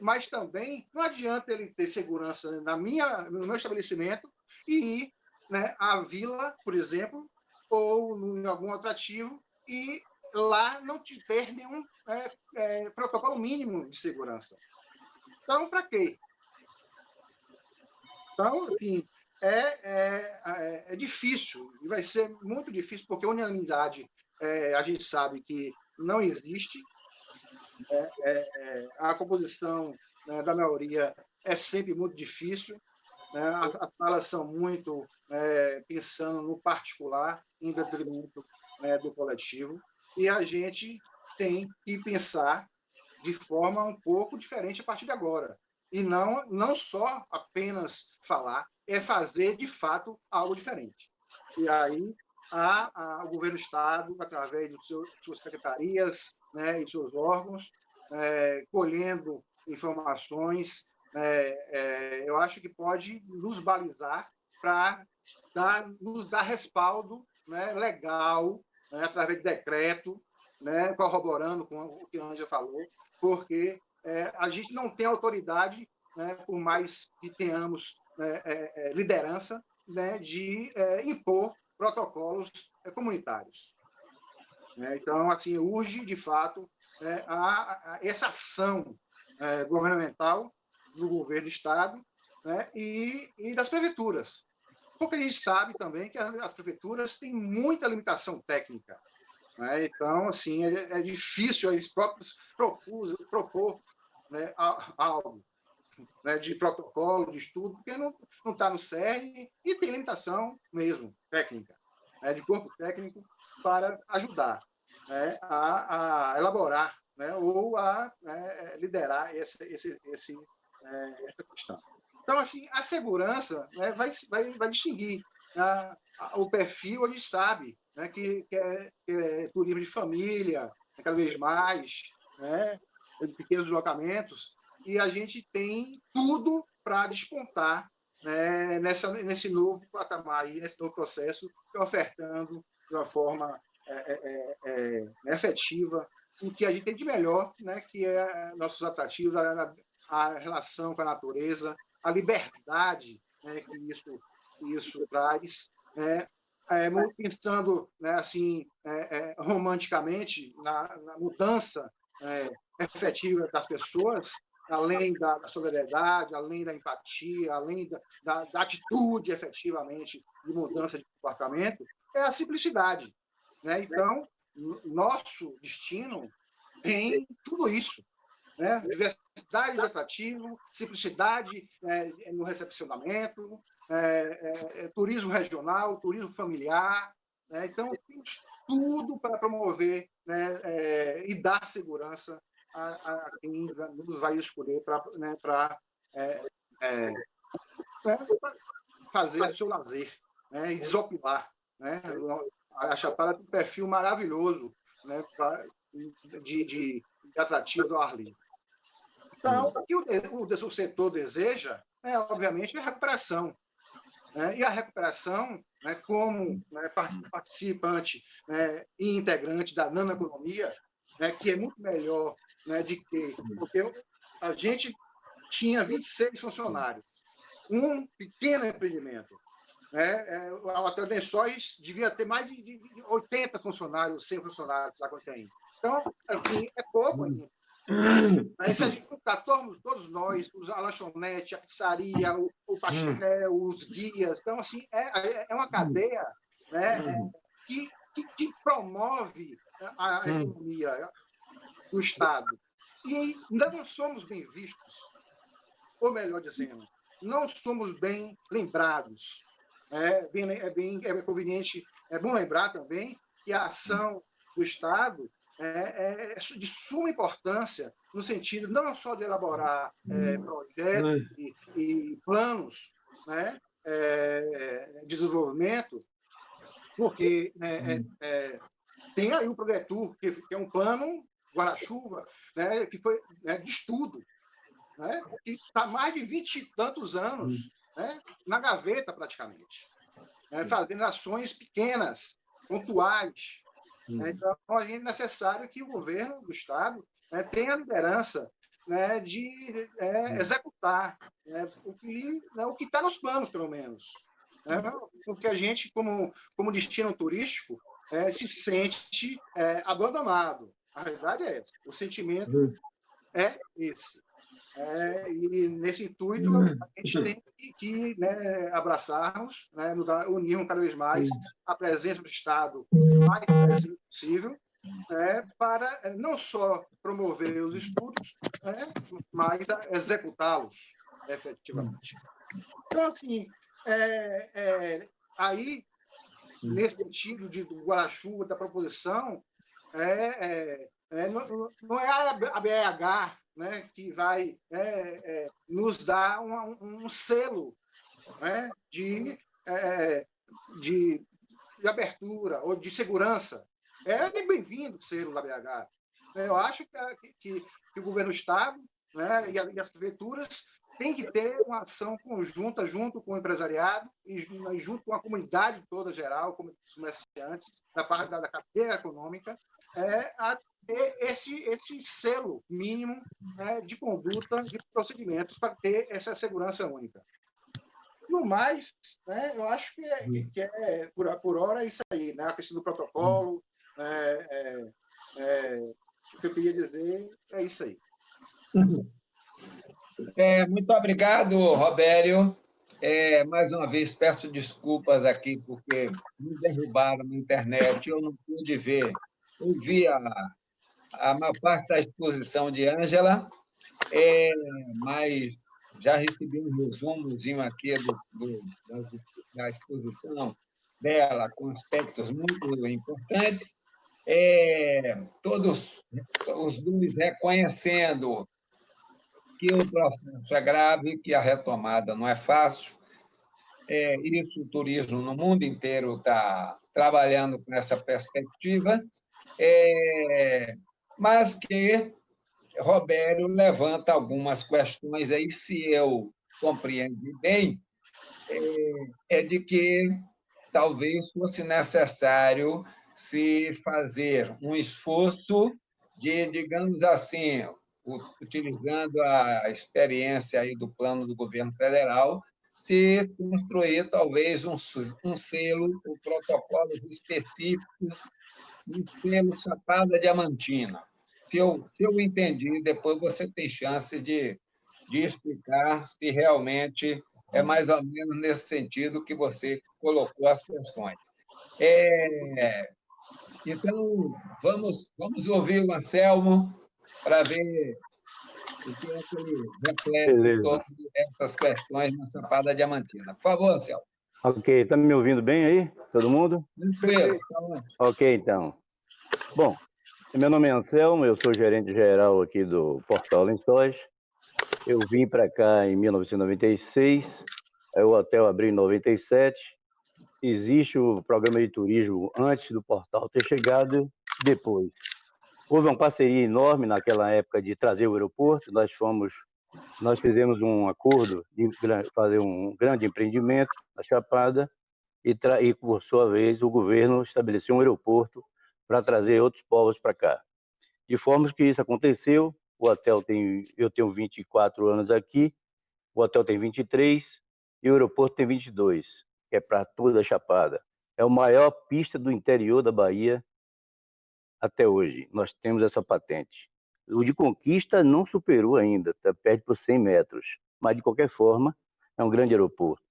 Mas também não adianta ele ter segurança no meu estabelecimento e ir à vila, por exemplo, ou em algum atrativo, e lá não ter nenhum protocolo mínimo de segurança. Então, para quê? Então, assim, é difícil, e vai ser muito difícil, porque a unanimidade, a gente sabe que não existe. A composição da maioria é sempre muito difícil. né? As salas são muito pensando no particular, em detrimento, né, do coletivo, e a gente tem que pensar de forma um pouco diferente a partir de agora. E não só apenas falar, é fazer, de fato, algo diferente. E aí, o governo do Estado, através de suas secretarias, né, e seus órgãos, colhendo informações, eu acho que pode nos balizar para nos dar respaldo, né, legal, né, através de decreto, né, corroborando com o que a Ângela falou, porque a gente não tem autoridade, né, por mais que tenhamos liderança, né, de impor protocolos comunitários. Então, assim, urge, de fato, essa ação governamental do governo do Estado, né, e das prefeituras. Porque a gente sabe também que as prefeituras têm muita limitação técnica. Né? Então, assim, é difícil eles próprios propor, né, algo, né, de protocolo, de estudo, porque não está no CERN e tem limitação mesmo, técnica, né, de corpo técnico para ajudar, né, a elaborar, né, ou a liderar essa questão. Então, assim, a segurança, né, vai distinguir o perfil, a gente sabe, né, que é turismo de família, cada vez mais, né, de pequenos deslocamentos, e a gente tem tudo para despontar, né, nesse novo patamar, nesse novo processo, ofertando de uma forma efetiva o que a gente tem de melhor, né, que é nossos atrativos, a relação com a natureza, a liberdade, né, que isso traz, né, pensando, né, assim, romanticamente na mudança efetiva das pessoas, além da solidariedade, além da empatia, além da atitude efetivamente de mudança de comportamento, é a simplicidade. Né? Então, nosso destino tem tudo isso. Né? Diversidade de atrativo, simplicidade no recepcionamento, turismo regional, turismo familiar. Né? Então, temos tudo para promover, né, e dar segurança a quem nos vai escolher para fazer o seu lazer, né, e desopilar. Né? A Chapada tem um perfil maravilhoso, né, de atrativos ao ar livre. Então, o que o setor deseja, obviamente, é a recuperação. Né? E a recuperação, né, como, né, participante, né, e integrante da nanoeconomia, né, que é muito melhor, né, porque a gente tinha 26 funcionários, um pequeno empreendimento. Né? O Hotel Lençóis devia ter mais de 80 funcionários, 100 funcionários, lá que tem. Então, assim, é pouco ainda. Aí, se a gente juntar todos nós, a lanchonete, a pizzaria, o pastel, os guias, então, assim, é uma cadeia, né, que promove a economia do Estado. E não somos bem vistos, ou melhor dizendo, não somos bem lembrados. É conveniente, é bom lembrar também que a ação do Estado é de suma importância no sentido não só de elaborar projetos e planos, né, de desenvolvimento, porque tem aí o Prodetur, que é um plano guarda-chuva, né, que foi de estudo, né, que está há mais de 20 e tantos anos, né, na gaveta, praticamente, né, fazendo ações pequenas, pontuais. Então, é necessário que o governo do Estado tenha a liderança, né, de executar, né, o que está nos planos, pelo menos. Né? Porque a gente, como destino turístico, se sente abandonado. A realidade é essa. O sentimento é esse. E nesse intuito, a gente tem que abraçarmos, né, unirmos cada vez mais a presença do Estado o mais presente possível, para não só promover os estudos, mas executá-los efetivamente. Então, assim, aí, nesse sentido do guarda-chuva, da proposição, não é a BH, né, que vai nos dar um selo, né, de abertura ou de segurança. É bem-vindo o selo da BH. Eu acho que o governo do Estado, né, e as prefeituras têm que ter uma ação conjunta junto com o empresariado e junto com a comunidade toda geral, como os comerciantes, da parte da cadeia econômica, a ter esse selo mínimo, né, de conduta, de procedimentos para ter essa segurança única. No mais, né, eu acho que por hora é isso aí, né? A questão do protocolo, o que eu queria dizer é isso aí. Muito obrigado, Robério. Mais uma vez, peço desculpas aqui, porque me derrubaram na internet, eu não pude ver. Ouvi a maior parte da exposição de Ângela, mas já recebi um resumozinho aqui da exposição dela, com aspectos muito importantes. Todos os dois reconhecendo que o processo é grave, que a retomada não é fácil. Isso, o turismo no mundo inteiro está trabalhando com essa perspectiva, mas que Robério levanta algumas questões aí, se eu compreendi bem, de que talvez fosse necessário se fazer um esforço de, digamos assim, utilizando a experiência aí do plano do governo federal, se construir talvez um selo, ou protocolos específicos, um selo Chapada Diamantina. Se eu entendi, depois você tem chance de explicar se realmente é mais ou menos nesse sentido que você colocou as questões. Então, vamos ouvir o Anselmo para ver o que é que ele reflete sobre essas questões na Chapada Diamantina. Por favor, Anselmo. Ok, está me ouvindo bem aí, todo mundo? Tranquilo. Ok, então. Bom, meu nome é Anselmo, eu sou gerente geral aqui do Portal Lençóis. Eu vim para cá em 1996, o hotel abriu em 97. Existe o programa de turismo antes do portal ter chegado, depois. Houve uma parceria enorme naquela época de trazer o aeroporto. Nós fizemos um acordo de fazer um grande empreendimento na Chapada e, por sua vez, o governo estabeleceu um aeroporto para trazer outros povos para cá. De forma que isso aconteceu. Eu tenho 24 anos aqui, o hotel tem 23 e o aeroporto tem 22, que é para toda a Chapada. É a maior pista do interior da Bahia até hoje. Nós temos essa patente. O de Conquista não superou ainda, está perto por 100 metros, mas de qualquer forma é um grande aeroporto.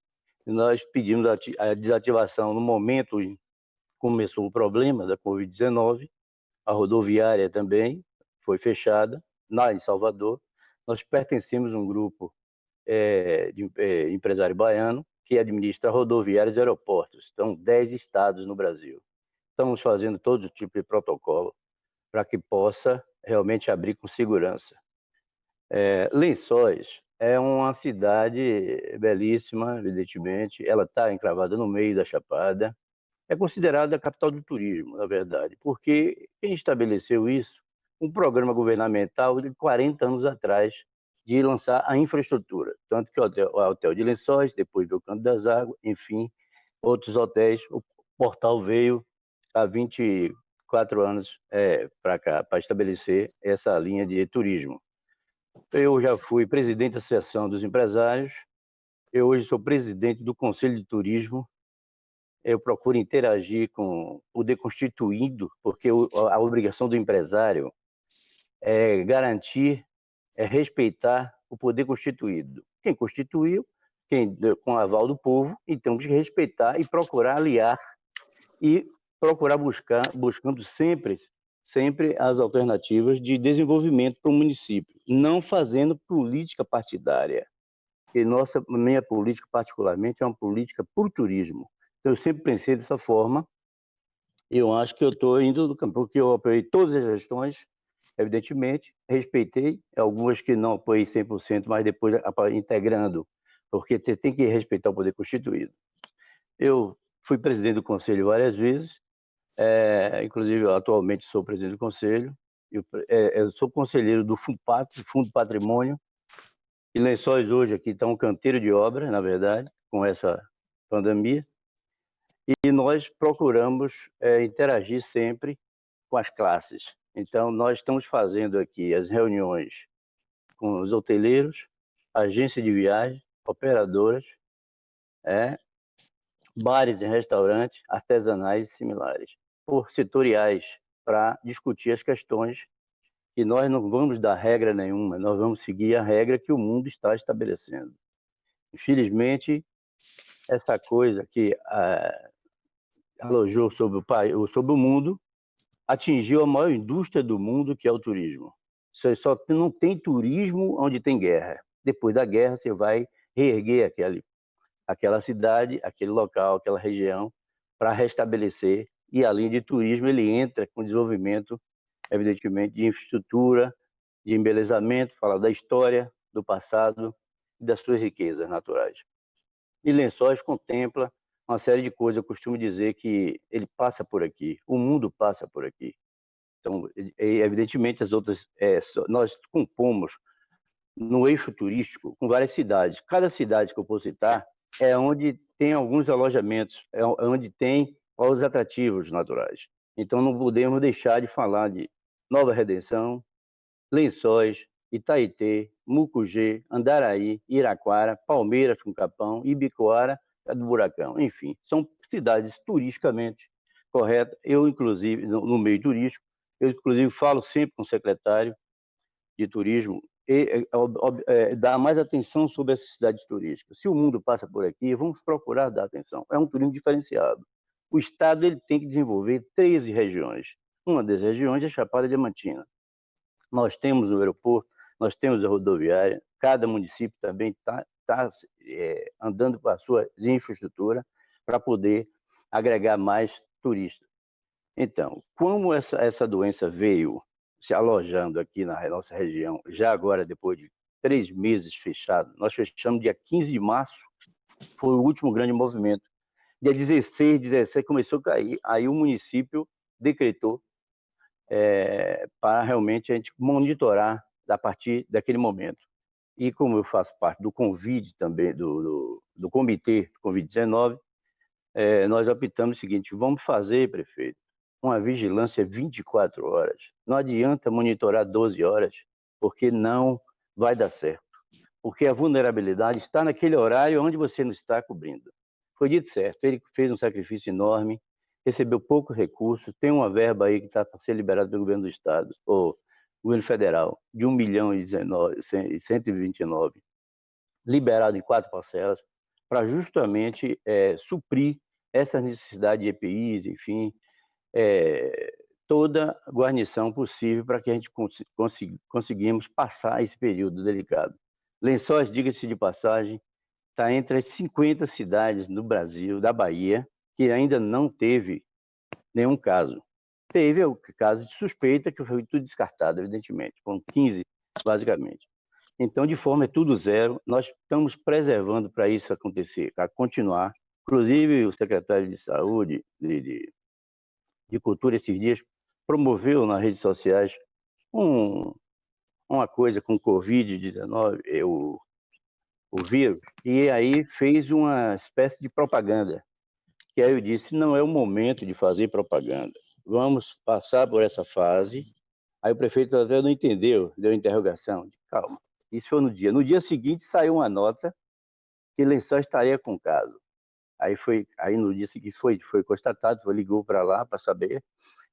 E nós pedimos a desativação no momento em que começou o problema da Covid-19, a rodoviária também foi fechada, lá em Salvador. Nós pertencemos a um grupo de empresário baiano que administra rodoviárias e aeroportos. Estão 10 estados no Brasil. Estamos fazendo todo tipo de protocolo para que possa realmente abrir com segurança. Lençóis é uma cidade belíssima, evidentemente. Ela está encravada no meio da Chapada. É considerada a capital do turismo, na verdade, porque quem estabeleceu isso? Um programa governamental de 40 anos atrás, de lançar a infraestrutura. Tanto que o hotel de Lençóis, depois veio o Canto das Águas, enfim, outros hotéis. O portal veio há 24 anos para cá, para estabelecer essa linha de turismo. Eu já fui presidente da Associação dos Empresários, eu hoje sou presidente do Conselho de Turismo. Eu procuro interagir com o poder constituído, porque a obrigação do empresário é garantir, é respeitar o poder constituído. Quem constituiu, com aval do povo, então tem que respeitar e procurar aliar e procurar buscando sempre as alternativas de desenvolvimento para o município, não fazendo política partidária. E minha política, particularmente, é uma política por turismo. Então, eu sempre pensei dessa forma, e eu acho que eu estou indo do campo, porque eu apoiei todas as gestões, evidentemente, respeitei, algumas que não apoiei 100%, mas depois integrando, porque tem que respeitar o poder constituído. Eu fui presidente do conselho várias vezes, inclusive atualmente sou presidente do conselho, eu sou conselheiro do FUNPAT, Fundo Patrimônio, e Lençóis hoje aqui está um canteiro de obra, na verdade, com essa pandemia, e nós procuramos interagir sempre com as classes. Então, nós estamos fazendo aqui as reuniões com os hoteleiros, agências de viagem, operadoras, bares e restaurantes, artesanais e similares, por setoriais, para discutir as questões que nós não vamos dar regra nenhuma, nós vamos seguir a regra que o mundo está estabelecendo. Infelizmente, essa coisa que alojou sobre o mundo atingiu a maior indústria do mundo, que é o turismo. Só não tem turismo onde tem guerra. Depois da guerra, você vai reerguer aquela cidade, aquele local, aquela região, para restabelecer. E, além de turismo, ele entra com desenvolvimento, evidentemente, de infraestrutura, de embelezamento, fala da história, do passado e das suas riquezas naturais. E Lençóis contempla uma série de coisas. Eu costumo dizer que ele passa por aqui, o mundo passa por aqui. Então, evidentemente, as outras, nós compomos no eixo turístico com várias cidades. Cada cidade que eu vou citar é onde tem alguns alojamentos, é onde tem os atrativos naturais. Então, não podemos deixar de falar de Nova Redenção, Lençóis, Itaitê, Mucugê, Andaraí, Iraquara, Palmeiras com Capão, Ibicoara do Buracão. Enfim, são cidades turisticamente corretas. Eu, inclusive, no meio turístico, eu, inclusive, falo sempre com o secretário de turismo e dar mais atenção sobre essas cidades turísticas. Se o mundo passa por aqui, vamos procurar dar atenção. É um turismo diferenciado. O Estado ele tem que desenvolver 13 regiões. Uma das regiões é a Chapada Diamantina. Nós temos o aeroporto, nós temos a rodoviária, cada município também está andando com a sua infraestrutura para poder agregar mais turistas. Então, como essa doença veio se alojando aqui na nossa região, já agora depois de 3 meses fechado, nós fechamos dia 15 de março, foi o último grande movimento. Dia 16, 17 começou a cair, aí o município decretou para realmente a gente monitorar a partir daquele momento. E como eu faço parte do Convide também, do comitê Covid-19, nós optamos o seguinte: vamos fazer, prefeito, uma vigilância 24 horas. Não adianta monitorar 12 horas, porque não vai dar certo. Porque a vulnerabilidade está naquele horário onde você não está cobrindo. Foi dito certo, ele fez um sacrifício enorme, recebeu pouco recurso, tem uma verba aí que está para ser liberada pelo governo do Estado, ou governo federal, de 1.129.000, liberado em 4 parcelas, para justamente suprir essa necessidade de EPIs, enfim, toda a guarnição possível para que a gente conseguimos passar esse período delicado. Lençóis, diga-se de passagem, está entre as 50 cidades no Brasil, da Bahia, que ainda não teve nenhum caso. Teve o caso de suspeita, que foi tudo descartado, evidentemente, com 15, basicamente. Então, de forma tudo zero, nós estamos preservando para isso acontecer, para continuar. Inclusive, o secretário de Saúde, de Cultura, esses dias, promoveu nas redes sociais uma coisa com Covid-19, o vírus, e aí fez uma espécie de propaganda, que aí eu disse: não é o momento de fazer propaganda, vamos passar por essa fase. Aí o prefeito até não entendeu, deu interrogação. Calma, isso foi no dia seguinte saiu uma nota que Lençóis estaria com caso. Aí no dia seguinte foi constatado, ligou para lá para saber.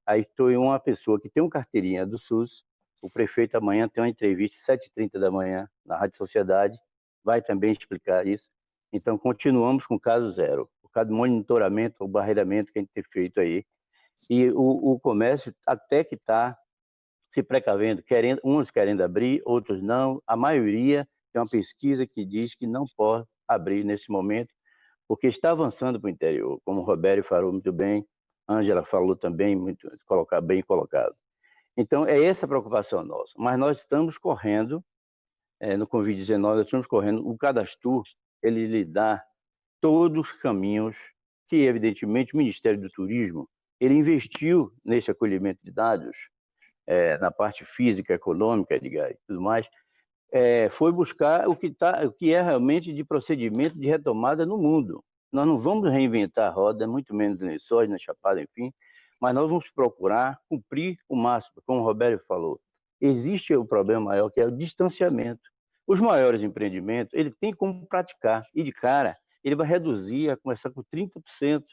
Aí foi uma pessoa que tem uma carteirinha do SUS. O prefeito amanhã tem uma entrevista às 7h30 da manhã na Rádio Sociedade, vai também explicar isso. Então, continuamos com caso zero. O caso de monitoramento, o barreiramento que a gente tem feito aí. E o comércio até que está se precavendo, uns querendo abrir, outros não. A maioria tem uma pesquisa que diz que não pode abrir nesse momento, porque está avançando para o interior, como o Roberto falou muito bem, Ângela falou também, muito bem colocado. Então, é essa a preocupação nossa. Mas nós estamos correndo, no Covid-19, nós estamos correndo, o Cadastro, ele lhe dá todos os caminhos que, evidentemente, o Ministério do Turismo, ele investiu nesse acolhimento de dados, na parte física, econômica, e tudo mais, foi buscar o que é realmente de procedimento de retomada no mundo. Nós não vamos reinventar a roda, muito menos em Lençóis, na Chapada, enfim, mas nós vamos procurar cumprir o máximo, como o Roberto falou. Existe o problema maior, que é o distanciamento. Os maiores empreendimentos, ele tem como praticar, e de cara, ele vai reduzir, a começar com 30%,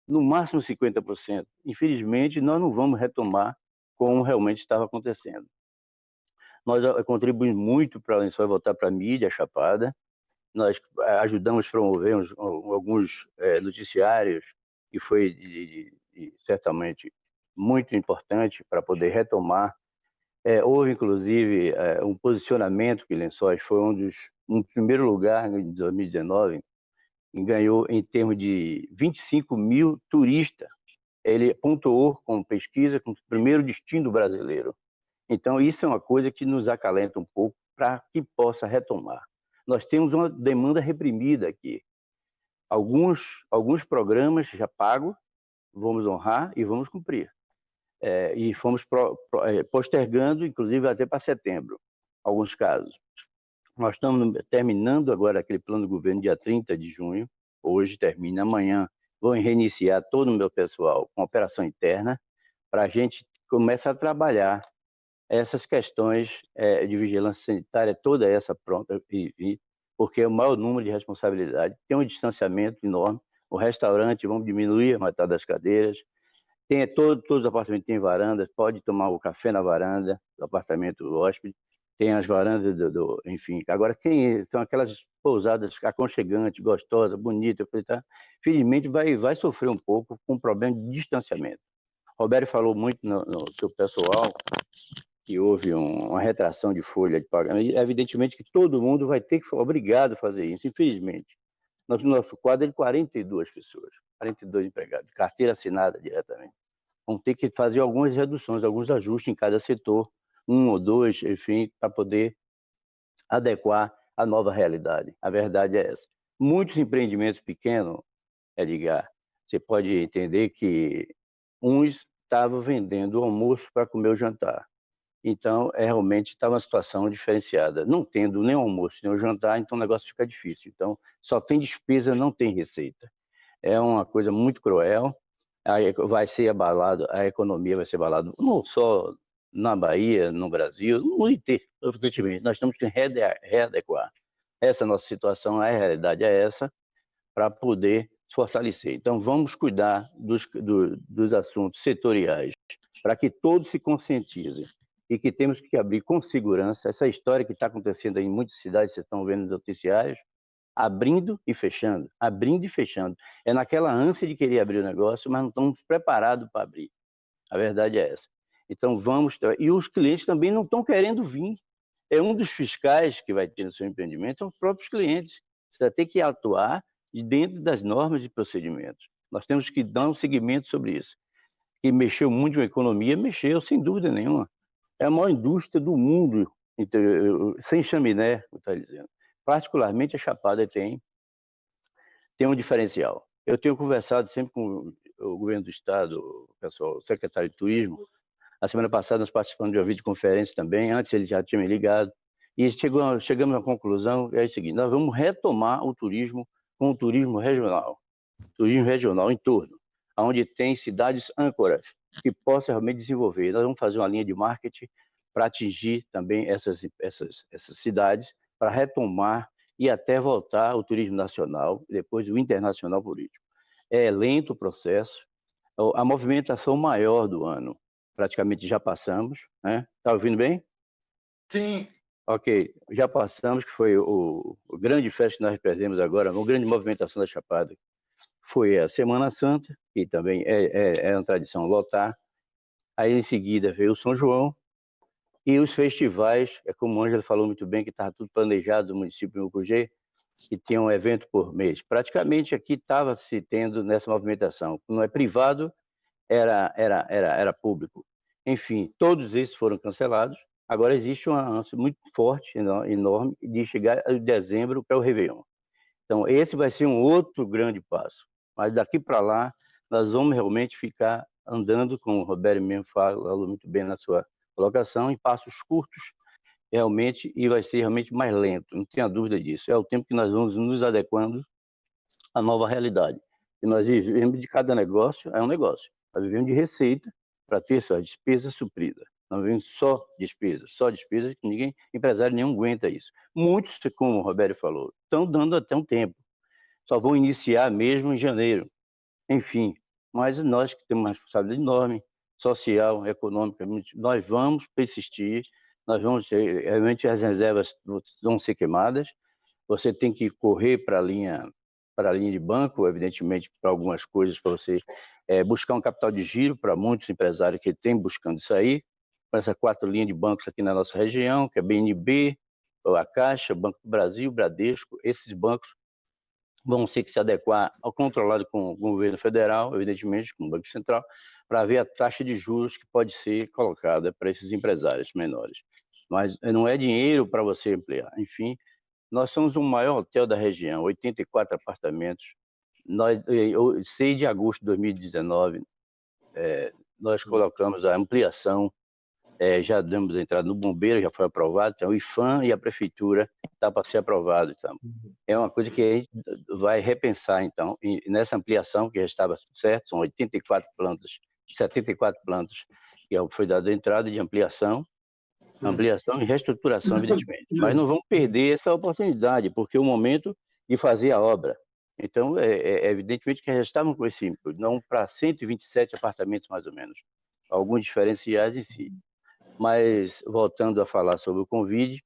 no máximo 50%. Infelizmente, nós não vamos retomar como realmente estava acontecendo. Nós contribuímos muito para a Lençóis voltar para a mídia, a Chapada. Nós ajudamos a promover alguns noticiários, que foi certamente muito importante para poder retomar. Houve, inclusive, um posicionamento que Lençóis foi um primeiro lugar em 2019, e ganhou em termos de 25 mil turistas. Ele pontuou como pesquisa como o primeiro destino brasileiro. Então, isso é uma coisa que nos acalenta um pouco para que possa retomar. Nós temos uma demanda reprimida aqui. Alguns programas já pagos, vamos honrar e vamos cumprir. E fomos postergando, inclusive, até para setembro, alguns casos. Nós estamos terminando agora aquele plano do governo dia 30 de junho, hoje termina, amanhã vou reiniciar todo o meu pessoal com operação interna, para a gente começar a trabalhar essas questões de vigilância sanitária, toda essa pronta, porque é o maior número de responsabilidade, tem um distanciamento enorme, o restaurante, vamos diminuir a metade das cadeiras, todos os apartamentos têm varandas, pode tomar o café na varanda do apartamento do hóspede, tem as varandas enfim. Agora, são aquelas pousadas aconchegantes, gostosas, bonitas, felizmente vai sofrer um pouco com o problema de distanciamento. Roberto falou muito no seu pessoal, que houve uma retração de folha de pagamento, e evidentemente que todo mundo vai ter que ser obrigado a fazer isso, infelizmente. Nosso quadro é de 42 pessoas, 42 empregados, carteira assinada diretamente. Vão ter que fazer algumas reduções, alguns ajustes em cada setor, um ou dois, enfim, para poder adequar à nova realidade. A verdade é essa. Muitos empreendimentos pequenos, Edgar, você pode entender que uns estavam vendendo o almoço para comer o jantar. Então, realmente estava uma situação diferenciada. Não tendo nem o almoço nem o jantar, então o negócio fica difícil. Então, só tem despesa, não tem receita. É uma coisa muito cruel. Aí vai ser abalado, a economia vai ser abalada, não só na Bahia, no Brasil, no mundo inteiro. Nós temos que readequar. Essa nossa situação, a realidade é essa, para poder se fortalecer. Então, vamos cuidar dos assuntos setoriais, para que todos se conscientizem e que temos que abrir com segurança essa história que está acontecendo em muitas cidades, vocês estão vendo nos noticiários, abrindo e fechando, abrindo e fechando. É naquela ânsia de querer abrir o negócio, mas não estamos preparados para abrir. A verdade é essa. Então, e os clientes também não estão querendo vir. É um dos fiscais que vai ter no seu empreendimento, são os próprios clientes. Você vai ter que atuar dentro das normas de procedimentos. Nós temos que dar um seguimento sobre isso. Que mexeu muito com a economia, mexeu, sem dúvida nenhuma. É a maior indústria do mundo, sem chaminé, está dizendo. Particularmente a Chapada tem um diferencial. Eu tenho conversado sempre com o governo do estado, o secretário de turismo. A semana passada nós participamos de uma videoconferência também, antes ele já tinha me ligado, e chegamos à conclusão, é o seguinte, nós vamos retomar o turismo com o turismo regional em torno, onde tem cidades âncoras que possam realmente desenvolver. Nós vamos fazer uma linha de marketing para atingir também essas cidades, para retomar e até voltar o turismo nacional, depois o internacional político. É lento o processo, a movimentação maior do ano, praticamente já passamos, né? Está ouvindo bem? Sim. Ok, já passamos, que foi o grande festa que nós perdemos agora, uma grande movimentação da Chapada, foi a Semana Santa, que também é uma tradição lotar. Aí em seguida veio o São João, E os festivais, é como o Ângelo falou muito bem, que estava tudo planejado no município de Mucugê, que tinha um evento por mês. Praticamente aqui estava se tendo nessa movimentação. Não é privado, era público. Enfim, todos esses foram cancelados. Agora existe uma ânsia muito forte, enorme, de chegar em dezembro para o Réveillon. Então, esse vai ser um outro grande passo. Mas daqui para lá, nós vamos realmente ficar andando, como o Roberto mesmo falou muito bem na sua colocação, em passos curtos, realmente, e vai ser realmente mais lento, não tenha dúvida disso. É o tempo que nós vamos nos adequando à nova realidade. E nós vivemos de cada negócio, é um negócio. Nós vivemos de receita para ter sua despesa suprida. Nós vivemos só despesa, que ninguém, empresário nenhum aguenta isso. Muitos, como o Roberto falou, estão dando até um tempo. Só vão iniciar mesmo em janeiro. Enfim, mas nós que temos uma responsabilidade enorme, social, econômica, nós vamos persistir, nós vamos ter, realmente as reservas vão ser queimadas, você tem que correr para a linha de banco, evidentemente, para algumas coisas, para você buscar um capital de giro para muitos empresários que têm buscando isso aí, para essas 4 linhas de bancos aqui na nossa região, que é BNB, a Caixa, Banco do Brasil, Bradesco, esses bancos vão ter que se adequar ao controlado com o governo federal, evidentemente, com o Banco Central, para ver a taxa de juros que pode ser colocada para esses empresários menores. Mas não é dinheiro para você ampliar. Enfim, nós somos o maior hotel da região, 84 apartamentos. 6 de agosto de 2019, nós colocamos a ampliação, já damos entrada no bombeiro, já foi aprovado, então o IFAM e a prefeitura está para ser aprovado. Então. É uma coisa que a gente vai repensar, então, nessa ampliação, que já estava certo, são 84 plantas, 74 plantas, que foi dada a entrada de ampliação e reestruturação, evidentemente. Mas não vamos perder essa oportunidade, porque é o momento de fazer a obra. Então, evidentemente que já estavam com esse input, não para 127 apartamentos, mais ou menos. Alguns diferenciais em si. Mas, voltando a falar sobre o Convide,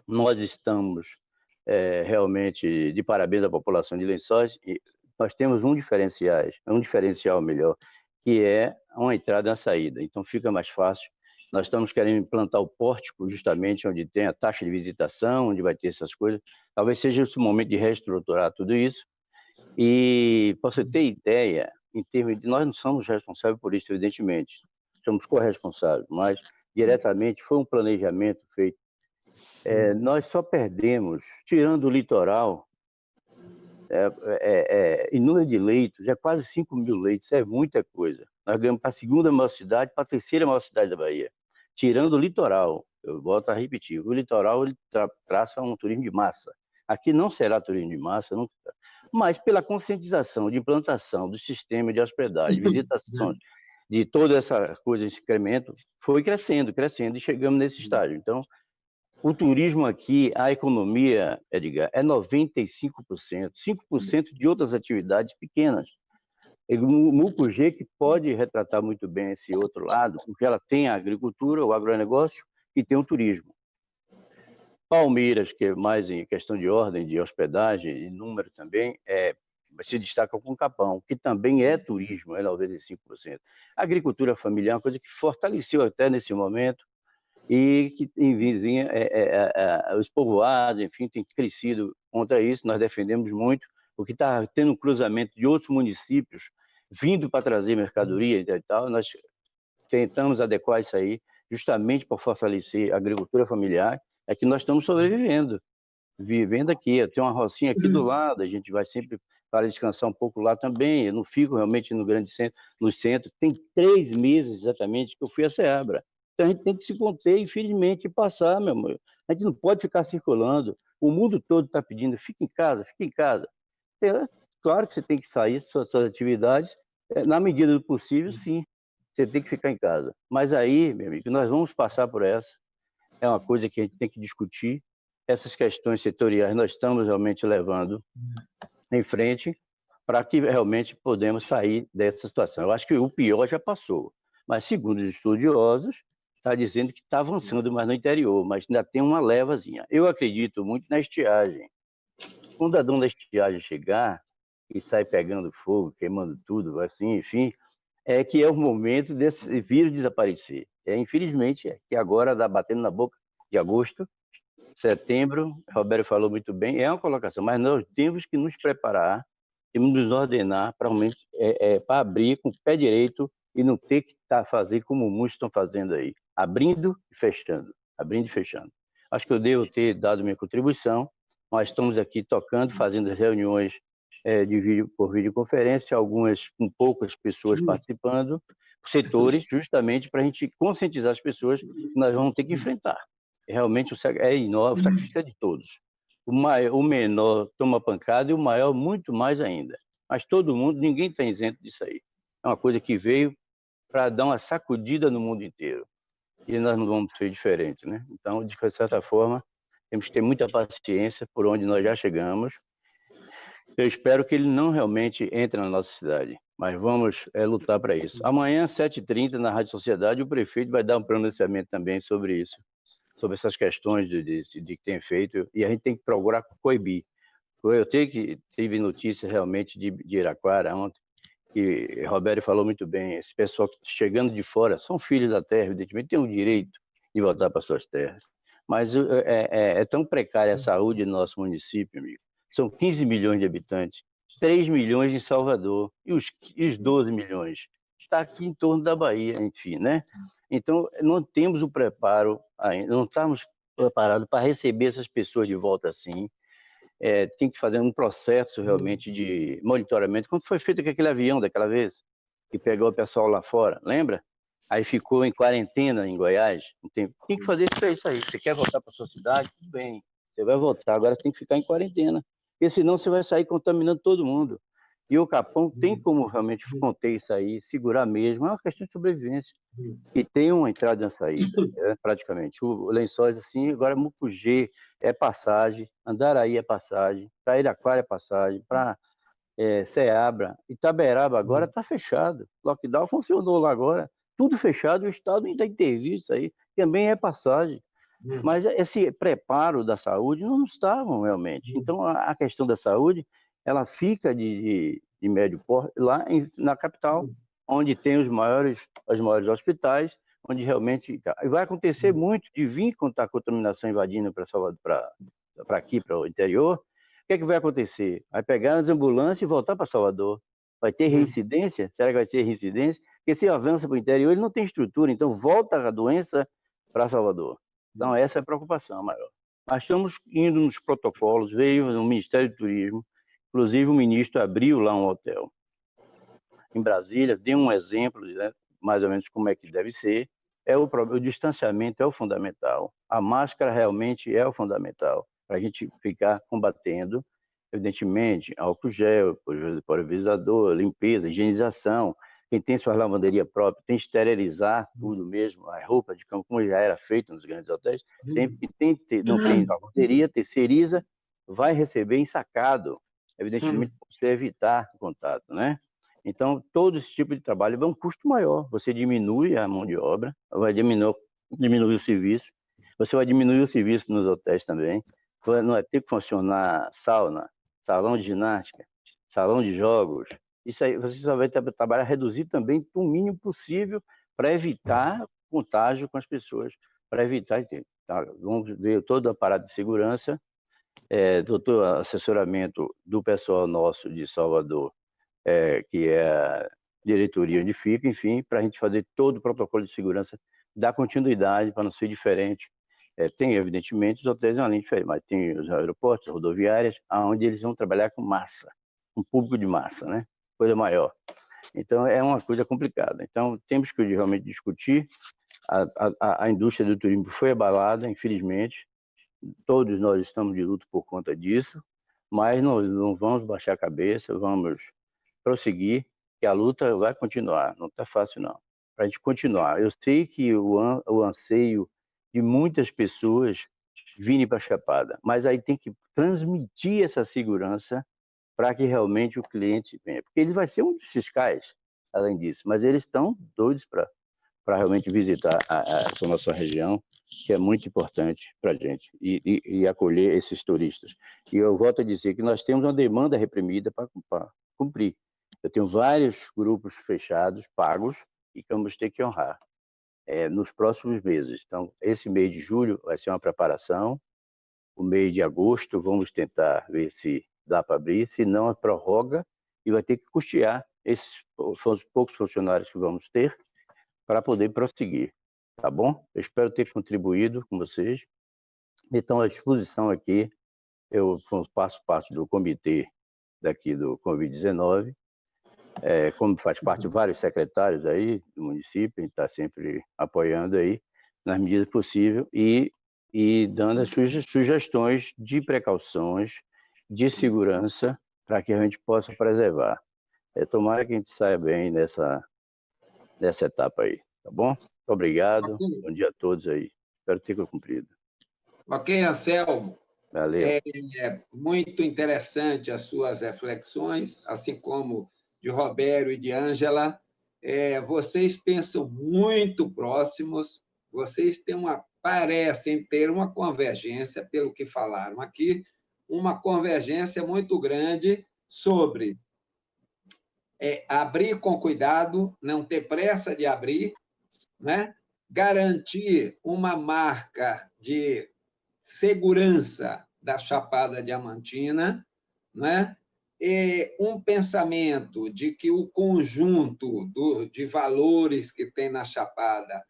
nós estamos realmente de parabéns à população de Lençóis, e nós temos um diferencial melhor, que é uma entrada e uma saída. Então, fica mais fácil. Nós estamos querendo implantar o pórtico, justamente onde tem a taxa de visitação, onde vai ter essas coisas. Talvez seja esse o momento de reestruturar tudo isso. E, para você ter ideia, em termos de... Nós não somos responsáveis por isso, evidentemente. Somos corresponsáveis, mas diretamente foi um planejamento feito. Nós só perdemos, tirando o litoral, em número de leitos, já quase 5 mil leitos, é muita coisa. Nós ganhamos para a segunda maior cidade, para a terceira maior cidade da Bahia. Tirando o litoral, eu volto a repetir, o litoral ele traça um turismo de massa. Aqui não será turismo de massa, nunca. Mas pela conscientização de implantação do sistema de hospedagem, visitação, de toda essa coisa, esse incremento, foi crescendo, e chegamos nesse estágio. Então, o turismo aqui, a economia, Edgar, é 95%, 5% de outras atividades pequenas. O Mucugê, que pode retratar muito bem esse outro lado, porque ela tem a agricultura, o agronegócio e tem o turismo. Palmeiras, que é mais em questão de ordem, de hospedagem e número também, se destaca com Capão, que também é turismo, é 95%. A agricultura familiar é uma coisa que fortaleceu até nesse momento, e que em vizinha, os povoados, enfim, tem crescido contra isso, nós defendemos muito, porque está tendo um cruzamento de outros municípios vindo para trazer mercadoria e tal, nós tentamos adequar isso aí, justamente para fortalecer a agricultura familiar, é que nós estamos sobrevivendo, vivendo aqui, tem uma rocinha aqui do lado, a gente vai sempre para descansar um pouco lá também, eu não fico realmente no grande centro, no centro, tem 3 meses exatamente que eu fui a Ceabra. Então, a gente tem que se conter, infelizmente, e passar, meu amor. A gente não pode ficar circulando. O mundo todo está pedindo, fique em casa, fique em casa. Claro que você tem que sair suas atividades, na medida do possível, sim. Você tem que ficar em casa. Mas aí, meu amigo, nós vamos passar por essa. É uma coisa que a gente tem que discutir. Essas questões setoriais nós estamos realmente levando em frente para que realmente podemos sair dessa situação. Eu acho que o pior já passou. Mas, segundo os estudiosos, está dizendo que está avançando mais no interior, mas ainda tem uma levazinha. Eu acredito muito na estiagem. Quando a dona da estiagem chegar e sai pegando fogo, queimando tudo, assim, enfim, que é o momento desse vírus desaparecer. Infelizmente, que agora está batendo na boca de agosto, setembro, Roberto falou muito bem, é uma colocação, mas nós temos que nos preparar, temos que nos ordenar para abrir com o pé direito e não ter que fazer como muitos estão fazendo aí, abrindo e fechando, abrindo e fechando. Acho que eu devo ter dado minha contribuição. Nós estamos aqui tocando, fazendo as reuniões por videoconferência, algumas com poucas pessoas participando, setores, justamente para a gente conscientizar as pessoas que nós vamos ter que enfrentar. Realmente é enorme, o sacrifício é de todos. O menor toma pancada e o maior muito mais ainda. Mas todo mundo, ninguém está isento disso aí. É uma coisa que veio para dar uma sacudida no mundo inteiro. E nós não vamos ser diferentes, né? Então, de certa forma, temos que ter muita paciência por onde nós já chegamos. Eu espero que ele não realmente entre na nossa cidade, mas vamos lutar para isso. Amanhã, às 7h30, na Rádio Sociedade, o prefeito vai dar um pronunciamento também sobre isso, sobre essas questões de que tem feito, e a gente tem que procurar coibir. Eu tive notícia realmente de Iraquara ontem, que Roberto falou muito bem, esse pessoal que chegando de fora são filhos da terra, evidentemente tem o direito de voltar para suas terras, mas é tão precária a saúde no nosso município, amigo. São 15 milhões de habitantes, 3 milhões em Salvador, e os 12 milhões está aqui em torno da Bahia, enfim, né? Então, não temos o preparo ainda, não estamos preparados para receber essas pessoas de volta assim. Tem que fazer um processo realmente de monitoramento, como foi feito com aquele avião daquela vez, que pegou o pessoal lá fora, lembra? Aí ficou em quarentena em Goiás. Tem que fazer isso aí. Você quer voltar para sua cidade? Tudo bem, você vai voltar, agora você tem que ficar em quarentena, porque senão você vai sair contaminando todo mundo. E o Capão tem como realmente conter isso aí, segurar mesmo, é uma questão de sobrevivência. E tem uma entrada e uma saída, praticamente. O Lençóis, assim, agora Mucugê é passagem, Andaraí é passagem, para Iraquara é passagem, para Ceabra, Itaberaba agora está fechado. Lockdown funcionou lá agora, tudo fechado, o Estado ainda interviu isso aí, também é passagem. Mas esse preparo da saúde não estavam realmente. Então, a questão da saúde, ela fica de médio porte lá na capital, onde tem os maiores hospitais, onde realmente vai acontecer muito de vir com a contaminação invadindo para aqui, para o interior. O que é que vai acontecer? Vai pegar as ambulâncias e voltar para Salvador. Vai ter reincidência? Será que vai ter reincidência? Porque se avança para o interior, ele não tem estrutura, então volta a doença para Salvador. Então, essa é a preocupação maior. Nós estamos indo nos protocolos, veio no Ministério do Turismo, inclusive o ministro abriu lá um hotel em Brasília, deu um exemplo, né, mais ou menos como é que deve ser. O distanciamento é o fundamental, a máscara realmente é o fundamental, para a gente ficar combatendo, evidentemente, álcool gel, pulverizador, limpeza, higienização. Quem tem sua lavanderia própria tem que esterilizar tudo mesmo, a roupa de cama, como já era feito nos grandes hotéis. Sempre que não tem lavanderia, terceiriza, vai receber ensacado, evidentemente, para você evitar contato, né? Então, todo esse tipo de trabalho é um custo maior. Você diminui a mão de obra, vai diminuir o serviço, você vai diminuir o serviço nos hotéis também. Não vai ter que funcionar sauna, salão de ginástica, salão de jogos. Isso aí você só vai trabalhar, reduzir também o mínimo possível para evitar contágio com as pessoas, para evitar. Tá, vamos ver todo o aparato de segurança, todo o assessoramento do pessoal nosso de Salvador, que é a diretoria onde fica, enfim, para a gente fazer todo o protocolo de segurança, dar continuidade para não ser diferente. Tem, evidentemente, os hotéis é uma linha diferente, mas tem os aeroportos, as rodoviárias, onde eles vão trabalhar com massa, com público de massa, né? Coisa maior. Então, é uma coisa complicada. Então, temos que realmente discutir. A indústria do turismo foi abalada, infelizmente. Todos nós estamos de luto por conta disso, mas nós não vamos baixar a cabeça, vamos prosseguir, que a luta vai continuar. Não está fácil, não. Para a gente continuar. Eu sei que o anseio de muitas pessoas virem para a Chapada, mas aí tem que transmitir essa segurança para que realmente o cliente venha. Porque ele vai ser um dos fiscais, além disso, mas eles estão doidos para realmente visitar essa nossa região, que é muito importante para a gente, e acolher esses turistas. E eu volto a dizer que nós temos uma demanda reprimida para cumprir. Eu tenho vários grupos fechados, pagos, e que vamos ter que honrar nos próximos meses. Então, esse mês de julho vai ser uma preparação. O mês de agosto, vamos tentar ver se dá para abrir, se não, a prorroga, e vai ter que custear esses são os poucos funcionários que vamos ter para poder prosseguir, tá bom? Eu espero ter contribuído com vocês. Então, à disposição aqui, eu faço parte do comitê daqui do Covid-19, como faz parte de vários secretários aí do município, a gente está sempre apoiando aí, nas medidas possíveis, e dando as sugestões de precauções, de segurança, para que a gente possa preservar. Tomara que a gente saia bem nessa etapa aí, tá bom? Muito obrigado, bom dia a todos aí. Espero ter cumprido. Ok, Anselmo. Valeu. Muito interessante as suas reflexões, assim como de Robério e de Ângela. Vocês pensam muito próximos, vocês parecem ter uma convergência, pelo que falaram aqui, uma convergência muito grande sobre abrir com cuidado, não ter pressa de abrir, né? Garantir uma marca de segurança da Chapada Diamantina, né? E um pensamento de que o conjunto de valores que tem na Chapada,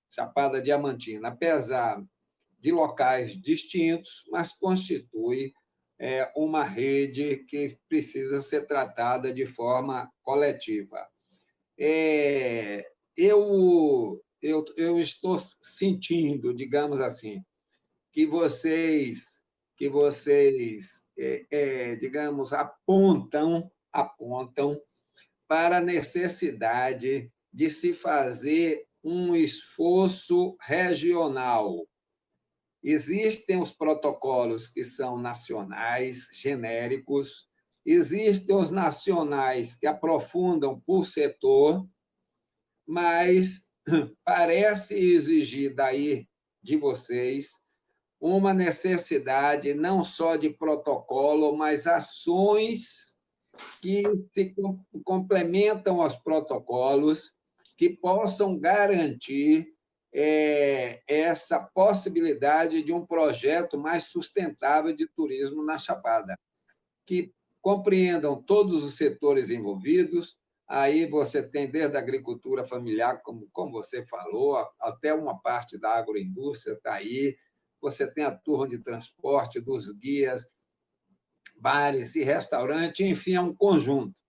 Chapada Diamantina, apesar de locais distintos, mas constitui uma rede que precisa ser tratada de forma coletiva. Eu estou sentindo, digamos assim, que vocês digamos, apontam para a necessidade de se fazer um esforço regional. Existem os protocolos que são nacionais, genéricos, existem os nacionais que aprofundam por setor, mas parece exigir daí de vocês uma necessidade não só de protocolo, mas ações que se complementam aos protocolos, que possam garantir essa possibilidade de um projeto mais sustentável de turismo na Chapada, que compreendam todos os setores envolvidos. Aí você tem desde a agricultura familiar, como você falou, até uma parte da agroindústria está aí. Você tem a turma de transporte, dos guias, bares e restaurantes, enfim, é um conjunto.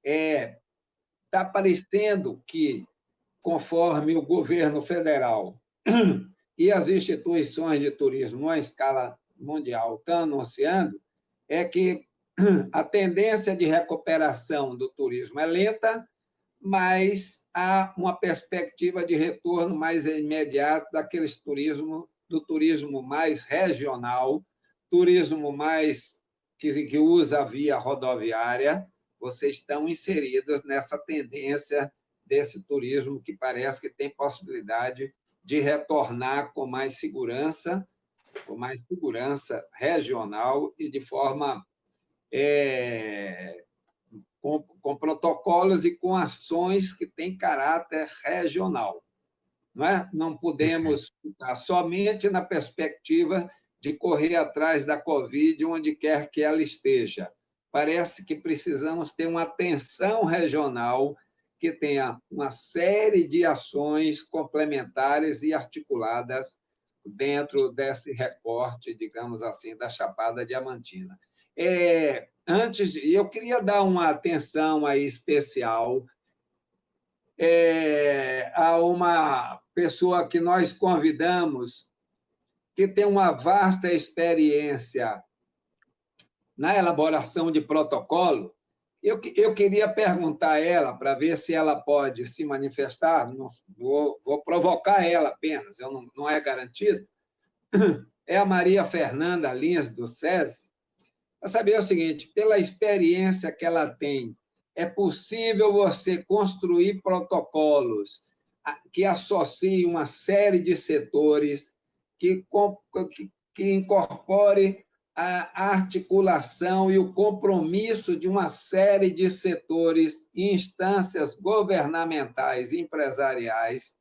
Está parecendo que, conforme o governo federal e as instituições de turismo à escala mundial estão anunciando, é que a tendência de recuperação do turismo é lenta, mas há uma perspectiva de retorno mais imediato do turismo mais regional, turismo mais que usa a via rodoviária. Vocês estão inseridos nessa tendência desse turismo que parece que tem possibilidade de retornar com mais segurança regional e de forma com protocolos e com ações que têm caráter regional. Não podemos ficar somente na perspectiva de correr atrás da Covid onde quer que ela esteja. Parece que precisamos ter uma atenção regional que tenha uma série de ações complementares e articuladas dentro desse recorte, digamos assim, da Chapada Diamantina. Eu queria dar uma atenção aí especial a uma pessoa que nós convidamos, que tem uma vasta experiência na elaboração de protocolo. Eu queria perguntar a ela, para ver se ela pode se manifestar, vou provocar ela apenas, não é garantido, é a Maria Fernanda Lins, do SESI, para saber o seguinte: pela experiência que ela tem, é possível você construir protocolos que associem uma série de setores, que incorpore a articulação e o compromisso de uma série de setores e instâncias governamentais e empresariais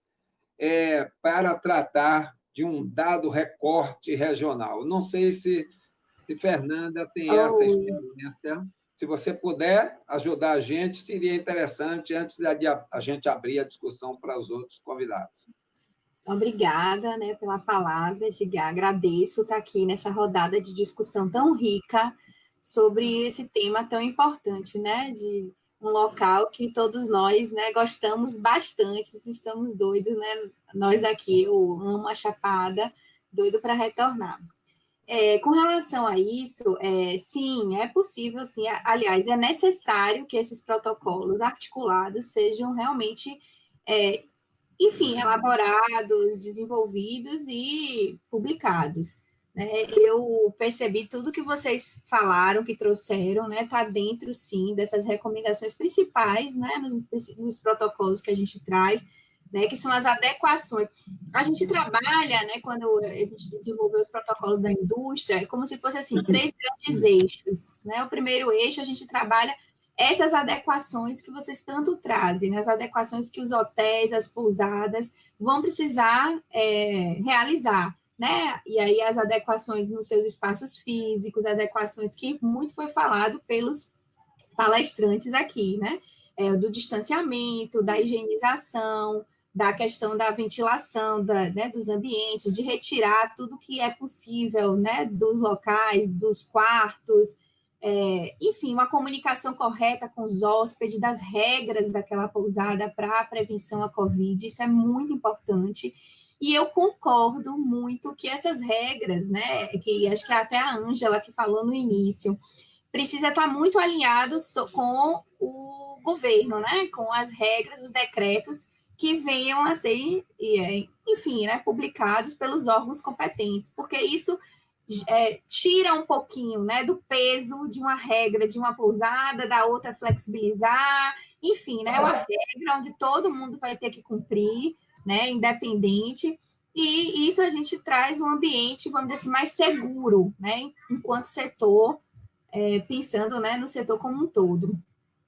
para tratar de um dado recorte regional. Não sei se Fernanda tem essa experiência. Se você puder ajudar a gente, seria interessante, antes de a gente abrir a discussão para os outros convidados. Obrigada, né, pela palavra, Edgar. Agradeço estar aqui nessa rodada de discussão tão rica sobre esse tema tão importante, né, de um local que todos nós, né, gostamos bastante, estamos doidos, né, nós daqui, eu amo a Chapada, doido para retornar. Com relação a isso, sim, é possível, sim, aliás, é necessário que esses protocolos articulados sejam realmente enfim, elaborados, desenvolvidos e publicados. Né? Eu percebi tudo que vocês falaram, que trouxeram, né? Está dentro, sim, dessas recomendações principais, né? Nos protocolos que a gente traz, né? Que são as adequações. A gente trabalha, né? Quando a gente desenvolveu os protocolos da indústria, é como se fosse assim, 3 grandes eixos. Né? O primeiro eixo, a gente trabalha essas adequações que vocês tanto trazem, né? As adequações que os hotéis, as pousadas vão precisar realizar, né? E aí as adequações nos seus espaços físicos, adequações que muito foi falado pelos palestrantes aqui, né? Do distanciamento, da higienização, da questão da ventilação, né, dos ambientes, de retirar tudo que é possível, né, dos locais, dos quartos, enfim, uma comunicação correta com os hóspedes, das regras daquela pousada para a prevenção à Covid, isso é muito importante. E eu concordo muito que essas regras, né, que acho que até a Ângela que falou no início, precisa estar muito alinhado com o governo, né, com as regras, os decretos que venham a ser, enfim, né, publicados pelos órgãos competentes, porque isso tira um pouquinho, né, do peso de uma regra de uma pousada, da outra flexibilizar, enfim, né, uma regra onde todo mundo vai ter que cumprir, né, independente, e isso a gente traz um ambiente, vamos dizer assim, mais seguro, né, enquanto setor, pensando, né, no setor como um todo.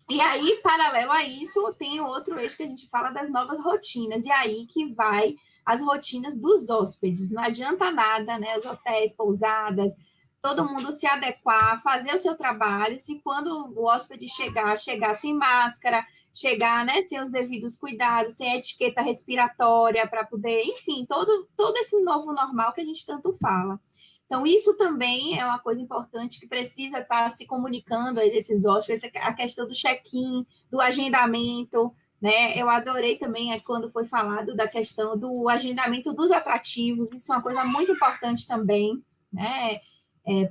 E aí, paralelo a isso, tem outro eixo que a gente fala das novas rotinas, e aí que vai as rotinas dos hóspedes. Não adianta nada, né? Os hotéis, pousadas, todo mundo se adequar, fazer o seu trabalho, se quando o hóspede chegar sem máscara, chegar, né, sem os devidos cuidados, sem etiqueta respiratória para poder, enfim, todo esse novo normal que a gente tanto fala. Então, isso também é uma coisa importante que precisa estar se comunicando a esses hóspedes, a questão do check-in, do agendamento, né? Eu adorei também quando foi falado da questão do agendamento dos atrativos, isso é uma coisa muito importante também, né?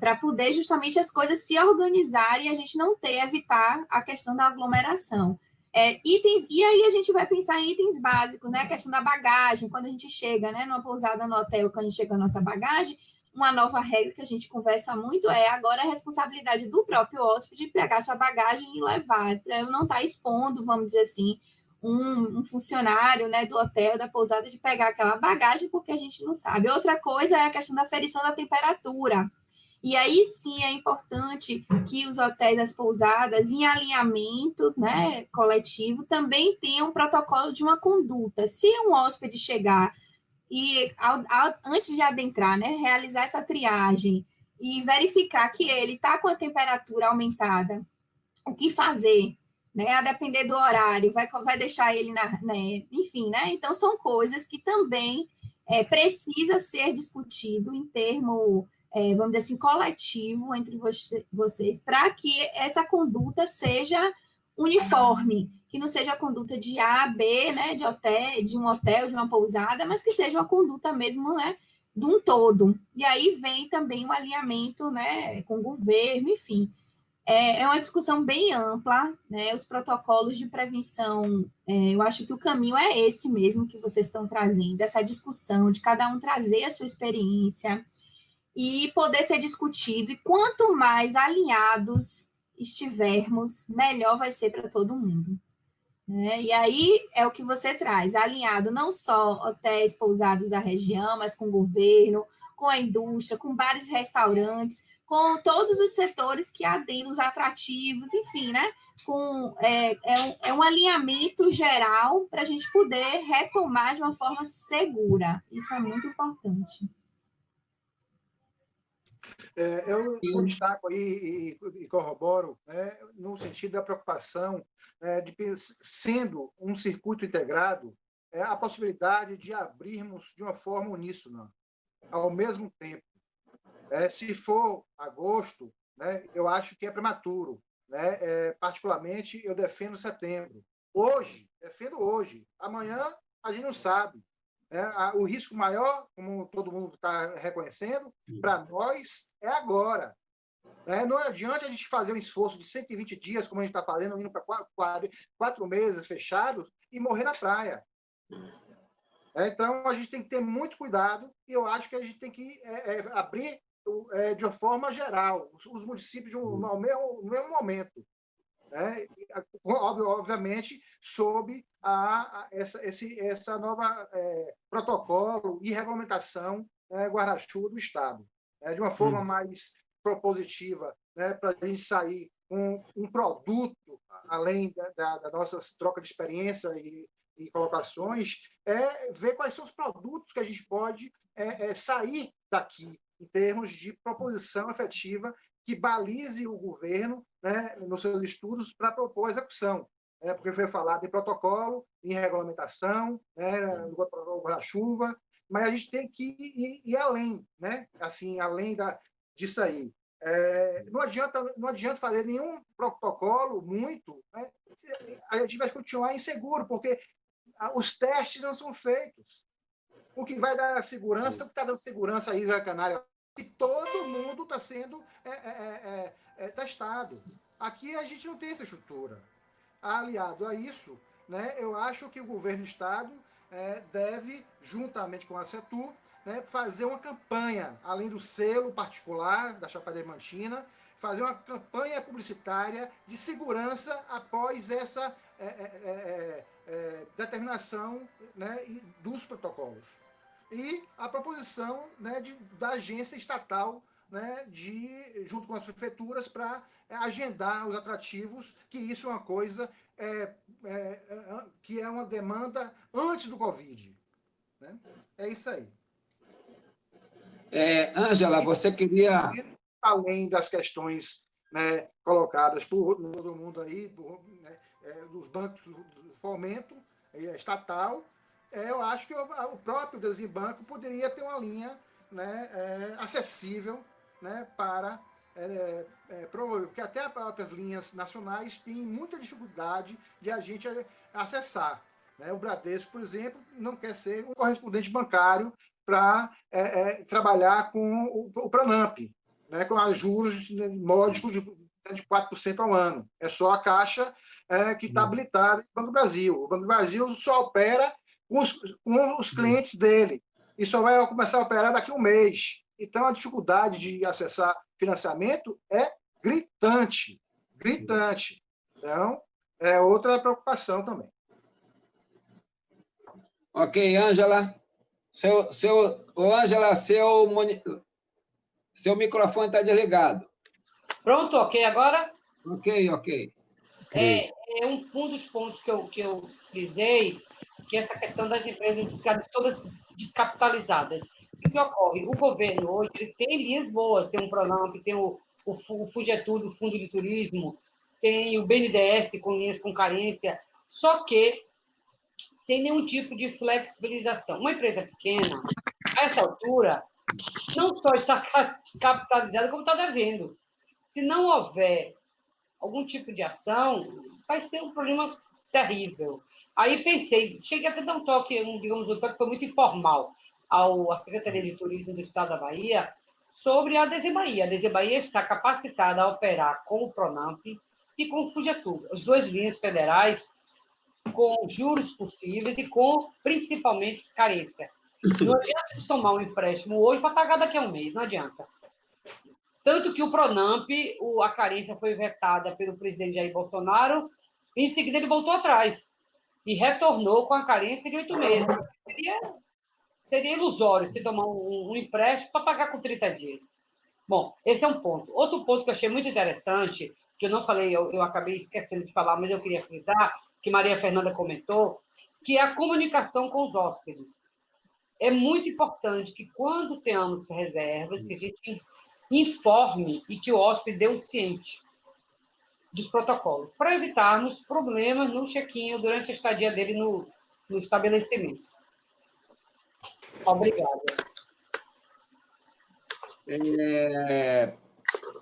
Para poder justamente as coisas se organizarem e a gente não evitar a questão da aglomeração. Itens, e aí a gente vai pensar em itens básicos, né? A questão da bagagem, quando a gente chega, né, numa pousada no hotel, quando a gente chega a nossa bagagem, uma nova regra que a gente conversa muito agora a responsabilidade do próprio hóspede de pegar sua bagagem e levar, para eu não estar expondo, vamos dizer assim, um funcionário, né, do hotel, da pousada, de pegar aquela bagagem, porque a gente não sabe. Outra coisa é a questão da aferição da temperatura. E aí sim é importante que os hotéis, as pousadas, em alinhamento, né, coletivo, também tenham um protocolo de uma conduta. Se um hóspede chegar e antes de adentrar, né, realizar essa triagem e verificar que ele está com a temperatura aumentada, o que fazer, né, a depender do horário, vai deixar ele enfim, né, então são coisas que também precisa ser discutido em termo, vamos dizer assim, coletivo entre vocês, para que essa conduta seja uniforme, que não seja a conduta de A, B, né, de um hotel, de uma pousada, mas que seja uma conduta mesmo, né, de um todo. E aí vem também o alinhamento, né, com o governo, enfim. É uma discussão bem ampla, né, os protocolos de prevenção, eu acho que o caminho é esse mesmo que vocês estão trazendo, essa discussão de cada um trazer a sua experiência e poder ser discutido, e quanto mais alinhados estivermos, melhor vai ser para todo mundo. Né? E aí é o que você traz, alinhado não só hotéis, pousadas da região, mas com o governo, com a indústria, com bares e restaurantes, com todos os setores que adendem, os atrativos, enfim, né? Um alinhamento geral para a gente poder retomar de uma forma segura. Isso é muito importante. Eu destaco aí e corroboro, né, no sentido da preocupação de sendo um circuito integrado, a possibilidade de abrirmos de uma forma uníssona, ao mesmo tempo. Se for agosto, né, eu acho que é prematuro. Né? Particularmente, eu defendo setembro. Defendo hoje. Amanhã, a gente não sabe. O risco maior, como todo mundo está reconhecendo, para nós é agora. Não adianta a gente fazer um esforço de 120 dias, como a gente está fazendo, indo para 4 meses fechados e morrer na praia. Então, a gente tem que ter muito cuidado e eu acho que a gente tem que abrir de uma forma geral, os municípios no mesmo momento. Obviamente, sob essa nova protocolo e regulamentação guarda-chuva do Estado. De uma forma mais propositiva, para a gente sair com um produto, além da nossa troca de experiência e colocações, ver quais são os produtos que a gente pode sair daqui, em termos de proposição efetiva que balize o governo, nos seus estudos para propor a execução. Porque foi falado em protocolo, em regulamentação, no guarda-chuva, mas a gente tem que ir além, assim, além disso aí. Não adianta fazer nenhum protocolo muito, a gente vai continuar inseguro, porque os testes não são feitos. O que vai dar segurança, o que está dando segurança à Ilha Canária, e todo mundo está sendo testado. Aqui a gente não tem essa estrutura. Aliado a isso, eu acho que o governo do Estado deve, juntamente com a CETUR, fazer uma campanha, além do selo particular da Chapada Diamantina, fazer uma campanha publicitária de segurança após essa determinação dos protocolos. E a proposição da agência estatal, junto com as prefeituras, para agendar os atrativos, que isso é uma coisa que é uma demanda antes do Covid. É isso aí. Ângela, você queria... Além das questões colocadas por todo mundo aí, dos bancos do fomento estatal, eu acho que o próprio Desembanco poderia ter uma linha acessível para porque até as próprias linhas nacionais têm muita dificuldade de a gente acessar. O Bradesco, por exemplo, não quer ser um correspondente bancário para trabalhar com o Pronamp, com juros módicos de 4% ao ano. É só a Caixa que está habilitada no Banco do Brasil. O Banco do Brasil só opera com os clientes dele e só vai começar a operar daqui a um mês. Então, a dificuldade de acessar financiamento é gritante. Gritante. Então, é outra preocupação também. Ok, Ângela. Ângela, seu microfone está desligado. Pronto, ok, agora? Ok. Um dos pontos que eu frisei, que é essa questão das empresas todas descapitalizadas. O que ocorre? O governo hoje ele tem linhas boas, tem o Pronamp, tem o FUGETUR, o Fundo de Turismo, tem o BNDES com linhas com carência, só que sem nenhum tipo de flexibilização. Uma empresa pequena, a essa altura, não só está descapitalizada, como está devendo. Se não houver algum tipo de ação, vai ter um problema terrível. Aí pensei, cheguei até a dar um toque, digamos, um toque foi muito informal à Secretaria de Turismo do Estado da Bahia sobre a ADZ Bahia. A ADZ Bahia está capacitada a operar com o Pronamp e com o FUGETUR, as duas linhas federais, com juros possíveis e com, principalmente, carência. Não adianta se tomar um empréstimo hoje para pagar daqui a um mês, não adianta. Tanto que o Pronamp, a carência foi vetada pelo presidente Jair Bolsonaro, e em seguida ele voltou atrás e retornou com a carência de 8 meses. Seria seria ilusório se tomar um empréstimo para pagar com 30 dias. Bom, esse é um ponto. Outro ponto que eu achei muito interessante, que eu não falei, eu acabei esquecendo de falar, mas eu queria frisar, que Maria Fernanda comentou, que é a comunicação com os hóspedes. É muito importante que, quando tenhamos reservas, que a gente informe e que o hóspede dê um ciente dos protocolos, para evitarmos problemas no check-in ou durante a estadia dele no estabelecimento. Obrigada.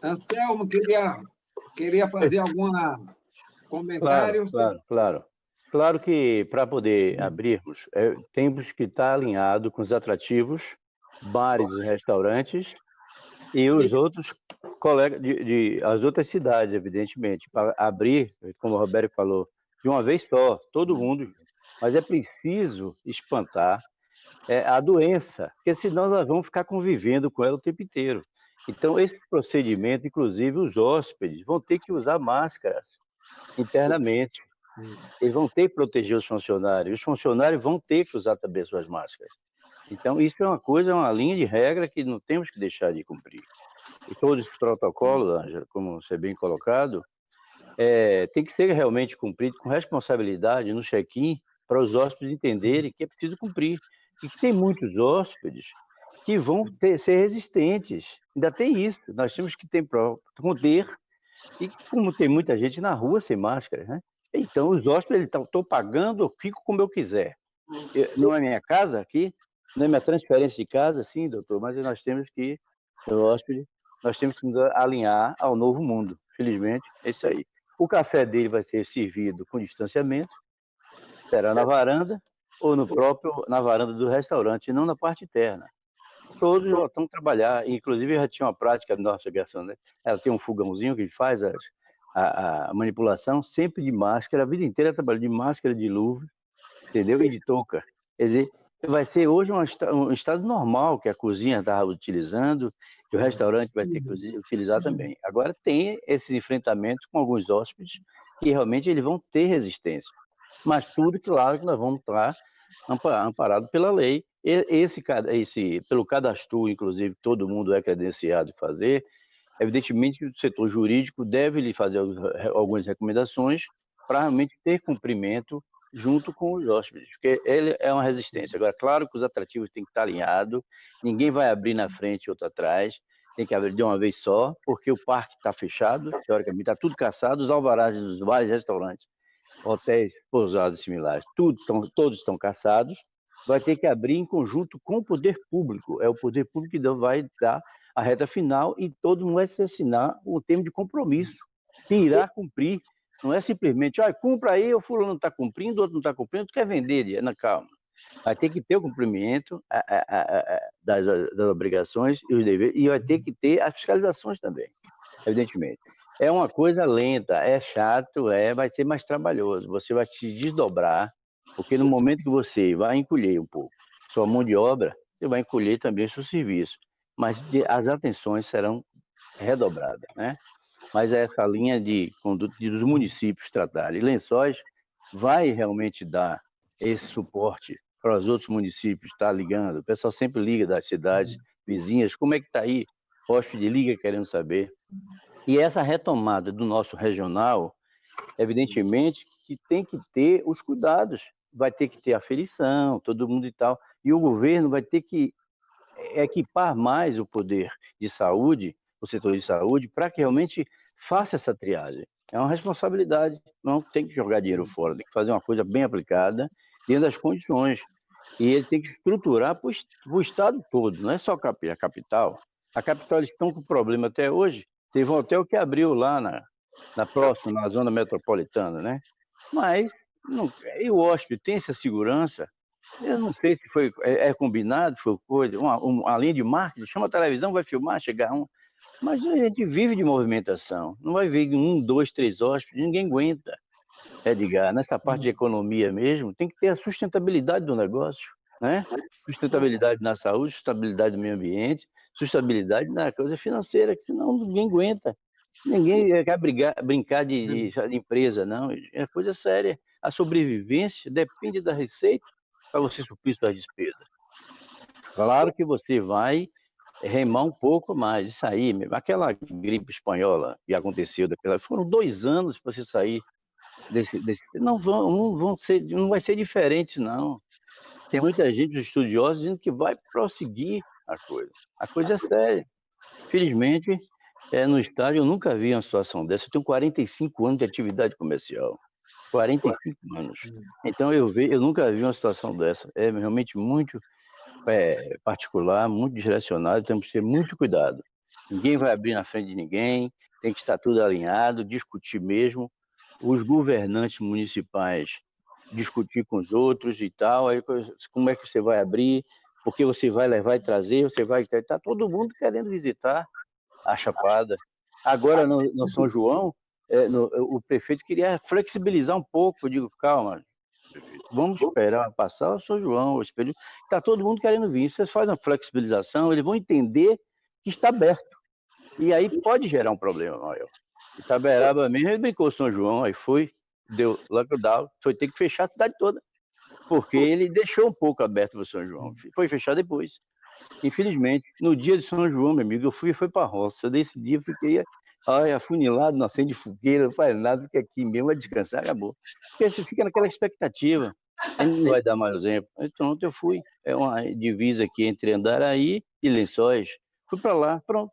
Anselmo, queria fazer algum comentário? Claro. Claro que para poder abrirmos, temos que estar alinhado com os atrativos, bares e restaurantes e os outros colegas as outras cidades, evidentemente, para abrir, como o Roberto falou, de uma vez só, todo mundo. Mas é preciso espantar a doença, porque senão nós vamos ficar convivendo com ela o tempo inteiro. Então, esse procedimento, inclusive os hóspedes, vão ter que usar máscaras internamente. Eles vão ter que proteger os funcionários vão ter que usar também suas máscaras. Então, isso é uma linha de regra que não temos que deixar de cumprir. E todos os protocolos, Ângela, como você bem colocado, tem que ser realmente cumprido com responsabilidade no check-in para os hóspedes entenderem que é preciso cumprir. E que tem muitos hóspedes que vão ser resistentes. Ainda tem isso. Nós temos que conter. E como tem muita gente na rua sem máscara, né? Então, os hóspedes, estou pagando, eu fico como eu quiser. Não é minha casa aqui, não é minha transferência de casa, sim, doutor, mas nós temos que, o hóspede, nós temos que nos alinhar ao novo mundo. Felizmente, é isso aí. O café dele vai ser servido com distanciamento, será na varanda ou na varanda do restaurante, não na parte interna. Todos já estão trabalhar, inclusive já tinha uma prática da nossa garçonete, ela tem um fogãozinho que faz a manipulação sempre de máscara, a vida inteira trabalhando de máscara, de luva, entendeu? E de touca. Quer dizer, vai ser hoje um estado normal que a cozinha estava utilizando, que o restaurante vai ter que utilizar também. Agora tem esses enfrentamentos com alguns hóspedes que realmente eles vão ter resistência. Mas tudo, claro, que nós vamos estar amparados pela lei. Pelo cadastro, inclusive, todo mundo é credenciado a fazer. Evidentemente que o setor jurídico deve lhe fazer algumas recomendações para realmente ter cumprimento junto com os hóspedes, porque ele é uma resistência. Agora, claro que os atrativos têm que estar alinhados, ninguém vai abrir na frente e outro atrás, tem que abrir de uma vez só, porque o parque está fechado, teoricamente está tudo caçado, os alvarás dos vários restaurantes, hotéis, pousadas similares, todos estão caçados, vai ter que abrir em conjunto com o poder público, é o poder público que vai dar a reta final e todo mundo vai se assinar um termo de compromisso que irá cumprir. Não é simplesmente, cumpra aí, o fulano não está cumprindo, o outro não está cumprindo, tu quer vender, não, calma. Vai ter que ter o cumprimento das obrigações e os deveres, e vai ter que ter as fiscalizações também, evidentemente. É uma coisa lenta, é chato, vai ser mais trabalhoso, você vai se desdobrar, porque no momento que você vai encolher um pouco sua mão de obra, você vai encolher também o seu serviço, mas as atenções serão redobradas, né? Mas essa linha de conduta dos municípios tratarem. Lençóis vai realmente dar esse suporte para os outros municípios, está ligando. O pessoal sempre liga das cidades vizinhas, como é que está aí? O hóspede liga querendo saber. E essa retomada do nosso regional, evidentemente, que tem que ter os cuidados. Vai ter que ter aferição, todo mundo e tal. E o governo vai ter que equipar mais o poder de saúde, o setor de saúde, para que realmente faça essa triagem. É uma responsabilidade, não tem que jogar dinheiro fora, tem que fazer uma coisa bem aplicada, dentro das condições. E ele tem que estruturar para o Estado todo, não é só a capital. A capital, eles estão com problema até hoje. Teve um hotel que abriu lá na zona metropolitana, né? Mas, e o hóspede tem essa segurança? Eu não sei se foi combinado, foi coisa, uma linha de marketing, chama a televisão, vai filmar, chegar um. Mas a gente vive de movimentação, não vai vir 1, 2, 3 hóspedes, ninguém aguenta. Edgar, nessa parte de economia mesmo, tem que ter a sustentabilidade do negócio, né? Sustentabilidade na saúde, sustentabilidade no meio ambiente, sustentabilidade na coisa financeira, que senão ninguém aguenta. Ninguém quer brincar de empresa, não. É coisa séria. A sobrevivência depende da receita para você suprir suas despesas. Claro que você vai remar um pouco mais, isso aí mesmo. Aquela gripe espanhola que aconteceu, foram 2 anos para você sair desse. Não vai ser diferente, não. Tem muita gente, os estudiosos, dizendo que vai prosseguir a coisa. A coisa é séria. Felizmente, no estádio eu nunca vi uma situação dessa. Eu tenho 45 anos de atividade comercial. 45 anos. Então eu nunca vi uma situação dessa. É realmente muito particular, muito direcionado, temos que ter muito cuidado. Ninguém vai abrir na frente de ninguém, tem que estar tudo alinhado, discutir mesmo. Os governantes municipais discutir com os outros e tal, aí como é que você vai abrir, porque você vai levar e trazer, você vai... Está todo mundo querendo visitar a Chapada. Agora, no São João, o prefeito queria flexibilizar um pouco. Eu digo, calma, prefeito, vamos esperar passar o São João. Está todo mundo querendo vir. Vocês fazem uma flexibilização, eles vão entender que está aberto. E aí pode gerar um problema maior. Itaberaba mesmo, ele brincou São João, aí deu lockdown, foi ter que fechar a cidade toda. Porque ele deixou um pouco aberto para o São João. Foi fechar depois. Infelizmente, no dia de São João, meu amigo, eu fui para a roça. Desse dia eu fiquei afunilado, não acende fogueira, não faz nada, fica aqui mesmo, vai descansar, acabou. Porque você fica naquela expectativa. Ele não vai dar mais exemplo. Então, ontem eu fui. É uma divisa aqui entre Andaraí e Lençóis. Fui para lá, pronto.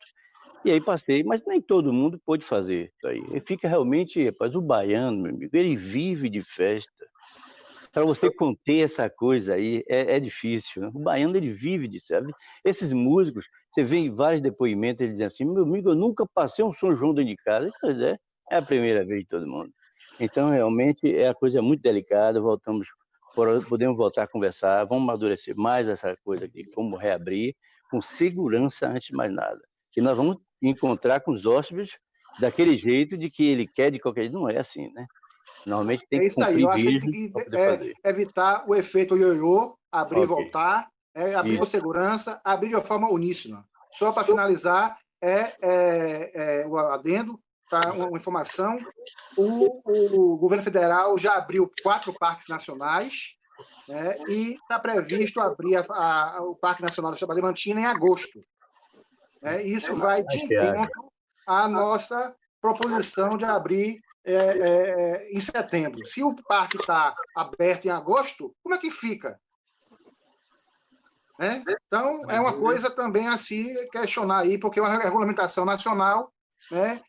E aí passei, mas nem todo mundo pôde fazer isso aí. E fica realmente, rapaz, o baiano, meu amigo, ele vive de festa. Para você conter essa coisa aí, é difícil. Né? O baiano, ele vive disso, sabe? Esses músicos, você vê em vários depoimentos, eles dizem assim, meu amigo, eu nunca passei um São João dentro de casa. Pois é a primeira vez de todo mundo. Então, realmente, é a coisa muito delicada, podemos voltar a conversar, vamos amadurecer mais essa coisa aqui, como reabrir, com segurança antes de mais nada. E nós vamos encontrar com os hóspedes daquele jeito de que ele quer de qualquer jeito. Não é assim, né? Normalmente tem que isso aí, eu acho que tem que evitar o efeito ioiô, abrir e voltar, abrir com segurança, abrir de uma forma uníssona. Só para finalizar, o adendo, para uma informação, o governo federal já abriu 4 parques nacionais, né, e está previsto abrir o Parque Nacional da Chapada Diamantina em agosto. Isso vai de encontro à nossa proposição de abrir em setembro. Se o parque está aberto em agosto, como é que fica? Então, é uma coisa também a se questionar aí, porque é uma regulamentação nacional, né,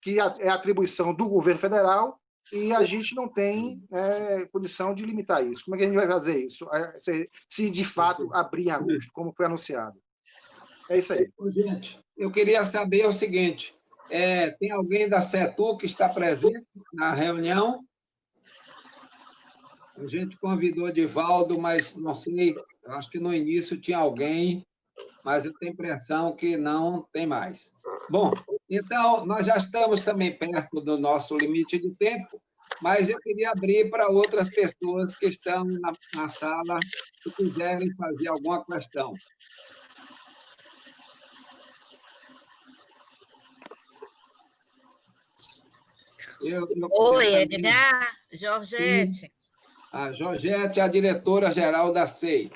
que é atribuição do governo federal, e a gente não tem condição de limitar isso. Como é que a gente vai fazer isso? Se de fato abrir em agosto, como foi anunciado. É isso aí. Gente, eu queria saber o seguinte, tem alguém da CETU que está presente na reunião? A gente convidou Divaldo, mas não sei, acho que no início tinha alguém, mas eu tenho a impressão que não tem mais. Bom, então, nós já estamos também perto do nosso limite de tempo, mas eu queria abrir para outras pessoas que estão na sala e quiserem fazer alguma questão. Oi, Edgar, Georgette. A Georgette é a diretora-geral da SEI.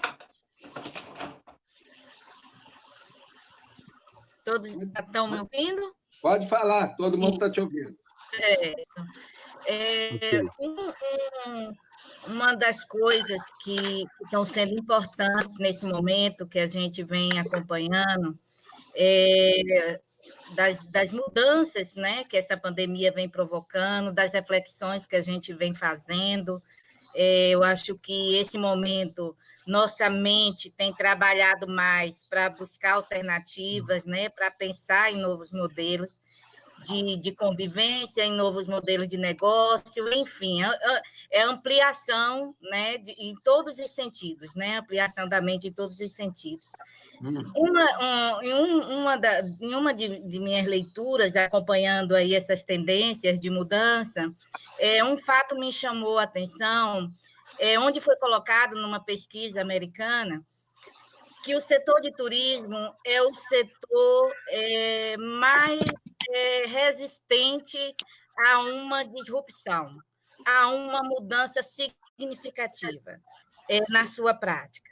Todos estão me ouvindo? Pode falar, todo mundo está te ouvindo. Uma das coisas que estão sendo importantes nesse momento que a gente vem acompanhando das mudanças, né, que essa pandemia vem provocando, das reflexões que a gente vem fazendo. Eu acho que esse momento nossa mente tem trabalhado mais para buscar alternativas, né, para pensar em novos modelos de convivência, em novos modelos de negócio, enfim, é ampliação, né, em todos os sentidos, né, ampliação da mente em todos os sentidos. Em uma de minhas leituras, acompanhando aí essas tendências de mudança, um fato me chamou a atenção, onde foi colocado numa pesquisa americana que o setor de turismo é o setor mais resistente a uma disrupção, a uma mudança significativa na sua prática.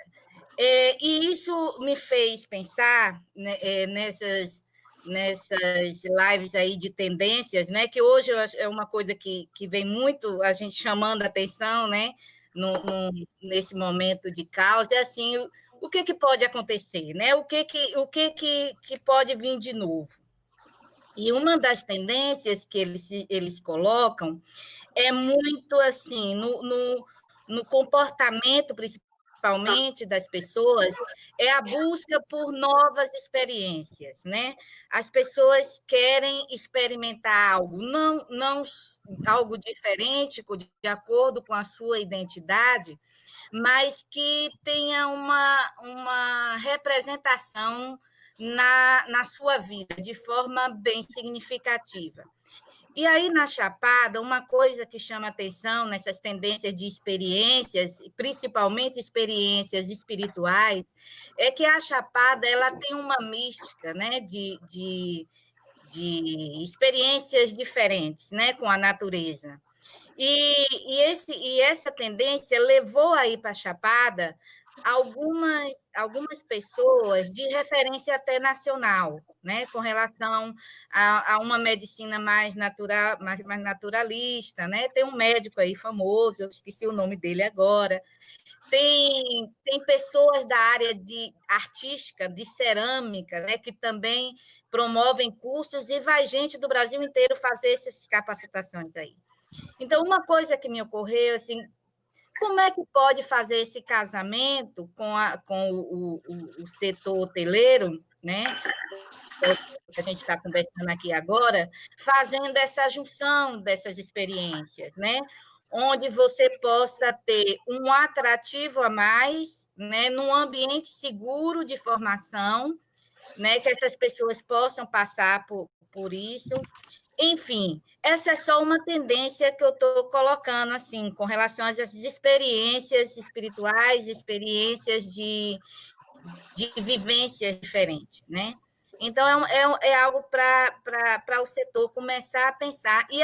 E isso me fez pensar, né, nessas lives aí de tendências, né, que hoje eu acho, é uma coisa que vem muito a gente chamando a atenção, né, nesse momento de caos, é assim, o que pode acontecer, né? O que pode vir de novo? E uma das tendências que eles colocam é muito assim, no comportamento, principalmente das pessoas, é a busca por novas experiências, né? As pessoas querem experimentar algo, não algo diferente, de acordo com a sua identidade, mas que tenha uma representação na sua vida, de forma bem significativa. E aí, na Chapada, uma coisa que chama atenção nessas tendências de experiências, principalmente experiências espirituais, é que a Chapada ela tem uma mística, né, de experiências diferentes, né, com a natureza. E essa tendência levou aí para a Chapada algumas pessoas de referência até nacional, né, com relação a uma medicina mais natural, mais naturalista, né? Tem um médico aí famoso, eu esqueci o nome dele agora. Tem pessoas da área de artística, de cerâmica, né, que também promovem cursos e vai gente do Brasil inteiro fazer essas capacitações aí. Então, uma coisa que me ocorreu, assim, como é que pode fazer esse casamento com o setor hoteleiro, né? Que a gente está conversando aqui agora, fazendo essa junção dessas experiências, né? Onde você possa ter um atrativo a mais, né? Num ambiente seguro de formação, né? Que essas pessoas possam passar por isso. Enfim, essa é só uma tendência que eu estou colocando, assim, com relação às experiências espirituais, experiências de vivências diferentes, né? Então, é algo para o setor começar a pensar. E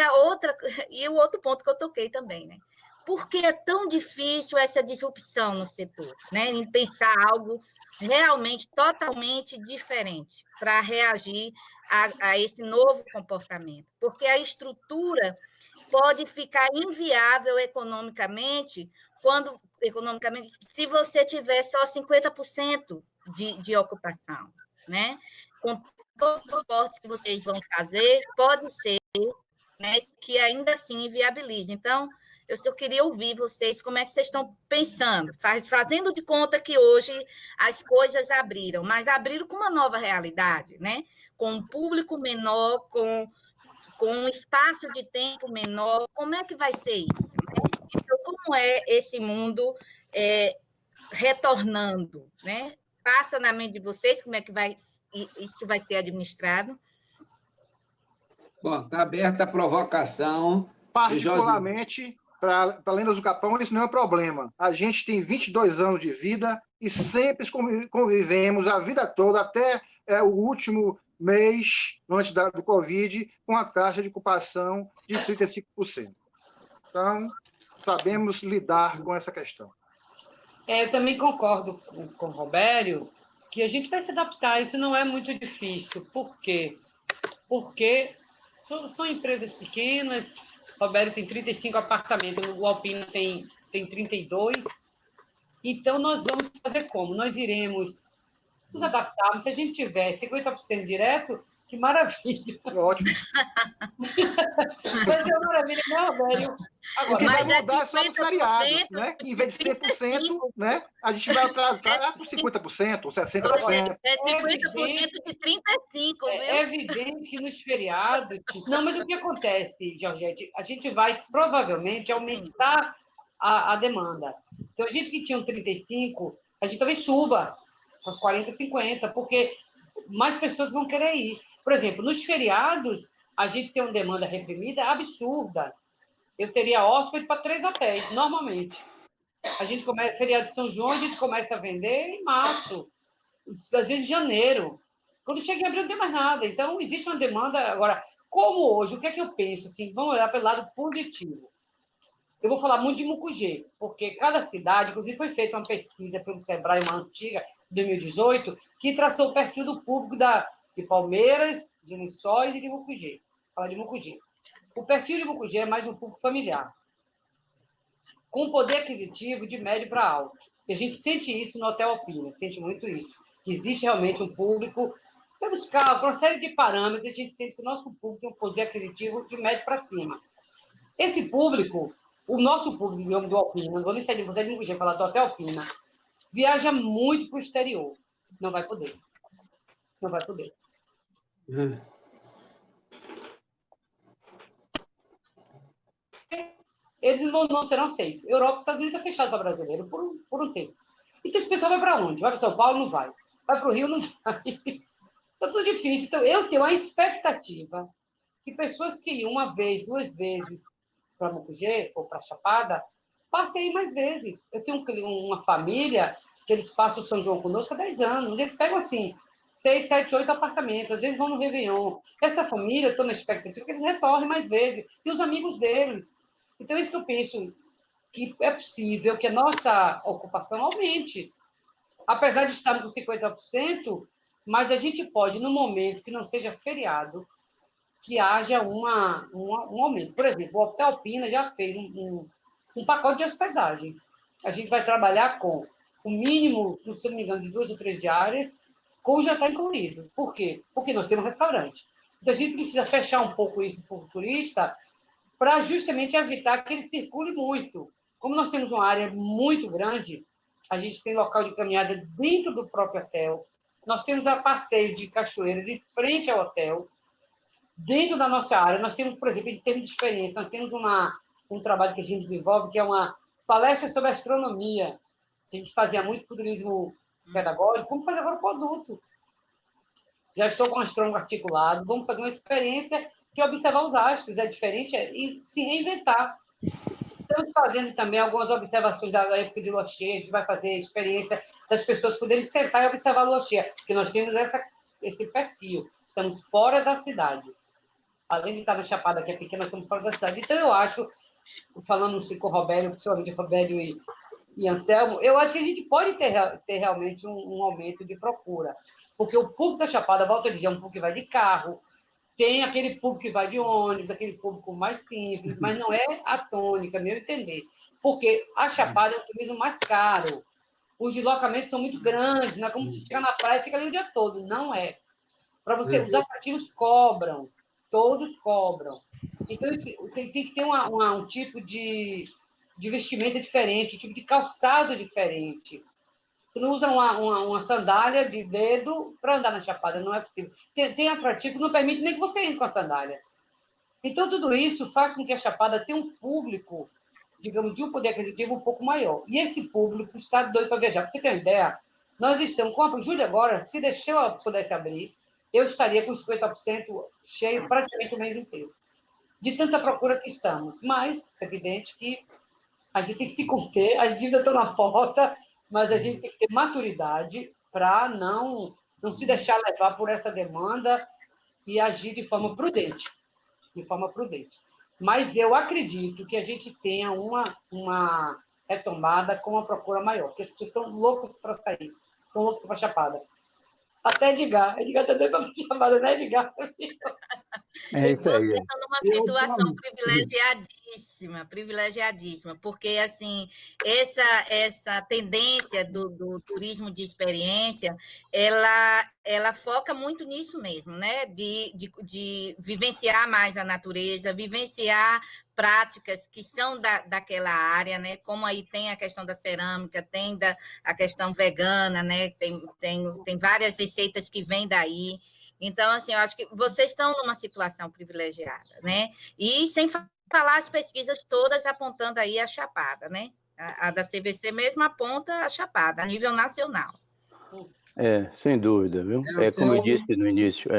o outro ponto que eu toquei também, né? Por que é tão difícil essa disrupção no setor, né? Em pensar algo realmente totalmente diferente para reagir a esse novo comportamento? Porque a estrutura pode ficar inviável economicamente se você tiver só 50% de ocupação, né? Com todos os cortes que vocês vão fazer, pode ser, né, que ainda assim inviabilize. Então, eu só queria ouvir vocês, como é que vocês estão pensando, fazendo de conta que hoje as coisas abriram, mas abriram com uma nova realidade, né? Com um público menor, com um espaço de tempo menor, como é que vai ser isso? Né? Então, como é esse mundo retornando? Né? Passa na mente de vocês como é que isso vai ser administrado? Bom, está aberta a provocação. Particularmente, para Lendas do Capão, isso não é um problema. A gente tem 22 anos de vida e sempre convivemos a vida toda, até o último mês, antes do Covid, com a taxa de ocupação de 35%. Então, sabemos lidar com essa questão. Eu também concordo com o Robério que a gente vai se adaptar, isso não é muito difícil. Por quê? Porque são empresas pequenas, o Robério tem 35 apartamentos, o Alpina tem 32, então nós vamos fazer como? Nós iremos nos adaptarmos, se a gente tiver 50% direto, que maravilha. Ótimo. Vai ser uma maravilha, não, Robério? Agora, o que vai mudar é só nos feriados, né? Em vez de 100%, né? A gente vai para 50%, 60%. É 50% de 35%, viu? É evidente que nos feriados... Não, mas o que acontece, Georgette? A gente vai, provavelmente, aumentar a demanda. Então, a gente que tinha um 35%, a gente talvez suba para 40%, 50%, porque mais pessoas vão querer ir. Por exemplo, nos feriados, a gente tem uma demanda reprimida absurda. Eu teria hóspede para 3 hotéis, normalmente. A gente começa, feriado de São João, a gente começa a vender em março, às vezes em janeiro. Quando chega em abril, não tem mais nada. Então, existe uma demanda. Agora, como hoje, o que é que eu penso? Assim, vamos olhar pelo lado positivo. Eu vou falar muito de Mucugê, porque cada cidade, inclusive foi feita uma pesquisa pelo Sebrae, uma antiga, 2018, que traçou o perfil do público de Palmeiras, de Lençóis e de Mucugê. Fala de Mucugê. O perfil de Mucugê é mais um público familiar, com poder aquisitivo de médio para alto. E a gente sente isso no Hotel Alpina, sente muito isso. Que existe realmente um público, temos cálculo, uma série de parâmetros, a gente sente que o nosso público tem um poder aquisitivo de médio para cima. Esse público, o nosso público, digamos, do Alpina, não vou nem sair de você, não podia falar do Hotel Alpina, viaja muito para o exterior. Não vai poder. Não vai poder. Eles não serão aceitos. Europa e Estados Unidos está fechado para brasileiro por um tempo. Então, esse pessoal vai para onde? Vai para São Paulo? Não vai. Vai para o Rio? Não vai. Está tudo difícil. Então, eu tenho a expectativa que pessoas que iam uma vez, 2 vezes para Mucugê ou para Chapada, passem aí mais vezes. Eu tenho uma família que eles passam o São João conosco há 10 anos. Eles pegam, assim, 6, 7, 8 apartamentos. Às vezes vão no Réveillon. Essa família, eu estou na expectativa que eles retornem mais vezes. E os amigos deles. Então, é isso que eu penso, que é possível que a nossa ocupação aumente. Apesar de estarmos com 50%, mas a gente pode, no momento que não seja feriado, que haja um aumento. Por exemplo, o Hotel Alpina já fez um pacote de hospedagem. A gente vai trabalhar com o mínimo, se não me engano, de 2 ou 3 diárias, com o jantar incluído. Por quê? Porque nós temos restaurante. Então, a gente precisa fechar um pouco isso para o turista, para justamente evitar que ele circule muito. Como nós temos uma área muito grande, a gente tem local de caminhada dentro do próprio hotel, nós temos a passeio de cachoeiras em frente ao hotel. Dentro da nossa área, nós temos, por exemplo, em termos de experiência, nós temos um trabalho que a gente desenvolve, que é uma palestra sobre astronomia. A gente fazia muito turismo pedagógico, vamos fazer agora para o adulto. Já estou com o astrônomo articulado, vamos fazer uma experiência que é observar os astros, é diferente, e se reinventar. Estamos fazendo também algumas observações da época de lua cheia, a gente vai fazer a experiência das pessoas poderem sentar e observar a lua cheia, porque nós temos esse perfil, estamos fora da cidade. Além de estar na Chapada, que é pequena, estamos fora da cidade. Então, eu acho, falando com o Robério, principalmente Robério e Anselmo, eu acho que a gente pode ter realmente um aumento de procura, porque o público da Chapada, volto a dizer, é um público que vai de carro, tem aquele público que vai de ônibus, aquele público mais simples, mas não é a tônica, meu entender. Porque a Chapada é o turismo mais caro. Os deslocamentos são muito grandes, não é como se chegar na praia e fica ali o dia todo. Não é. Para você, os atrativos cobram, todos cobram. Então, tem que ter um tipo de vestimenta diferente, um tipo de calçado diferente. Você não usa uma sandália de dedo para andar na Chapada, não é possível. Tem atrativo que não permite nem que você entre com a sandália. Então, tudo isso faz com que a Chapada tenha um público, digamos, de um poder aquisitivo um pouco maior. E esse público está doido para viajar. Para você ter uma ideia, nós estamos com a Júlia agora, se eu pudesse abrir, eu estaria com 50% cheio praticamente o mês inteiro. De tanta procura que estamos. Mas, é evidente que a gente tem que se conter, as dívidas estão na porta, mas a gente tem que ter maturidade para não se deixar levar por essa demanda e agir de forma prudente. Mas eu acredito que a gente tenha uma retomada com uma procura maior, porque as pessoas estão loucas para sair, estão loucas para a Chapada. Até Edgar está doido para a Chapada, né, Edgar? É isso aí. Vocês estão numa situação privilegiadíssima, porque assim essa tendência do turismo de experiência, ela foca muito nisso mesmo, né? De vivenciar mais a natureza, vivenciar práticas que são daquela área, né? Como aí tem a questão da cerâmica, tem a questão vegana, né? Tem várias receitas que vêm daí. Então, assim, eu acho que vocês estão numa situação privilegiada, né? E sem falar as pesquisas todas apontando aí a Chapada, né? A da CVC mesmo aponta a Chapada, a nível nacional. Sem dúvida, viu? Como eu disse no início,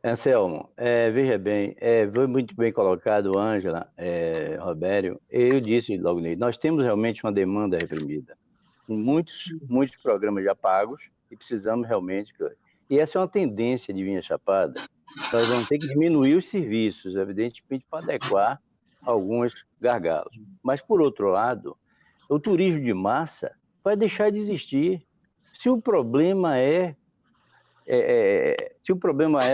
Anselmo, veja bem, foi muito bem colocado, Ângela, Robério. Eu disse logo nele, nós temos realmente uma demanda reprimida. Muitos programas já pagos e precisamos realmente... E essa é uma tendência de vir a Chapada. Nós vamos ter que diminuir os serviços, evidentemente, para adequar alguns gargalos. Mas, por outro lado, o turismo de massa vai deixar de existir. Se o problema é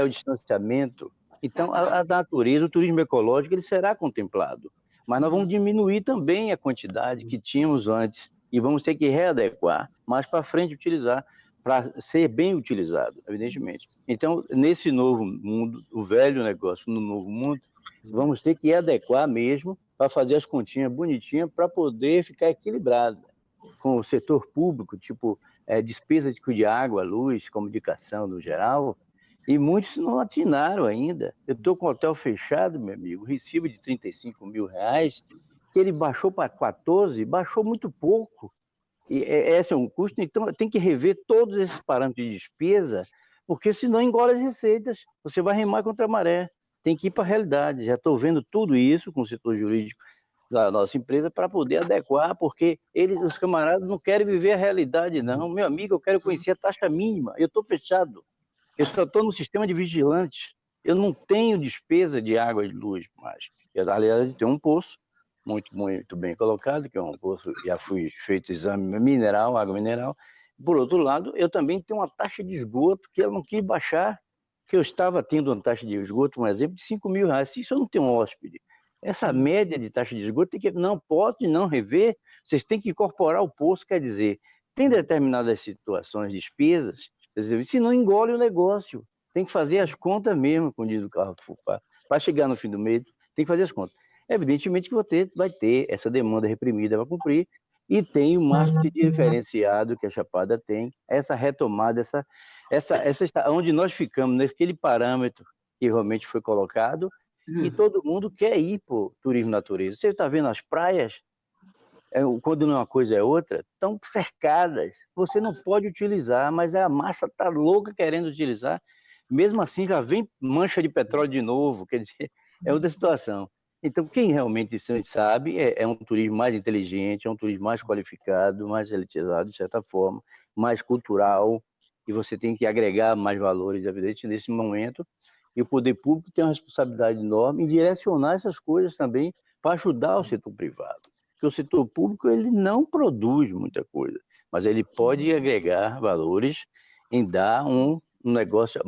o distanciamento, então a natureza, o turismo ecológico, ele será contemplado. Mas nós vamos diminuir também a quantidade que tínhamos antes e vamos ter que readequar, mais para frente utilizar, para ser bem utilizado, evidentemente. Então, nesse novo mundo, o velho negócio no novo mundo, vamos ter que adequar mesmo para fazer as continhas bonitinhas para poder ficar equilibrado com o setor público, tipo despesa de água, luz, comunicação no geral, e muitos não atinaram ainda. Eu estou com o hotel fechado, meu amigo, recibo de R$35 mil, que ele baixou para 14, baixou muito pouco. E esse é um custo, então tem que rever todos esses parâmetros de despesa, porque senão engole as receitas, você vai remar contra a maré. Tem que ir para a realidade. Já estou vendo tudo isso com o setor jurídico da nossa empresa para poder adequar, porque os camaradas não querem viver a realidade, não. Meu amigo, eu quero conhecer a taxa mínima. Eu estou fechado. Eu só estou no sistema de vigilante. Eu não tenho despesa de água e de luz mais. Aliás, tem um poço muito, muito bem colocado, que é um poço, já fui feito exame mineral, água mineral. Por outro lado, eu também tenho uma taxa de esgoto que eu não quis baixar, que eu estava tendo uma taxa de esgoto, um exemplo, de R$5 mil. Se isso eu não tenho um hóspede, essa média de taxa de esgoto não pode não rever, vocês têm que incorporar o poço, quer dizer, tem determinadas situações, despesas, se não engole o negócio, tem que fazer as contas mesmo, como diz o Carrefour, para chegar no fim do mês, tem que fazer as contas. Evidentemente que você vai ter essa demanda reprimida para cumprir, e tem o marketing diferenciado que a Chapada tem, essa retomada, onde nós ficamos, naquele parâmetro que realmente foi colocado, e todo mundo quer ir para o turismo natureza. Você está vendo as praias, quando uma coisa é outra, estão cercadas. Você não pode utilizar, mas a massa está louca querendo utilizar. Mesmo assim, já vem mancha de petróleo de novo. Quer dizer, é outra situação. Então, quem realmente sabe é um turismo mais inteligente, é um turismo mais qualificado, mais elitizado, de certa forma, mais cultural, e você tem que agregar mais valores, evidente, nesse momento. E o poder público tem uma responsabilidade enorme em direcionar essas coisas também para ajudar o setor privado. Porque o setor público ele não produz muita coisa, mas ele pode agregar valores em dar um negócio,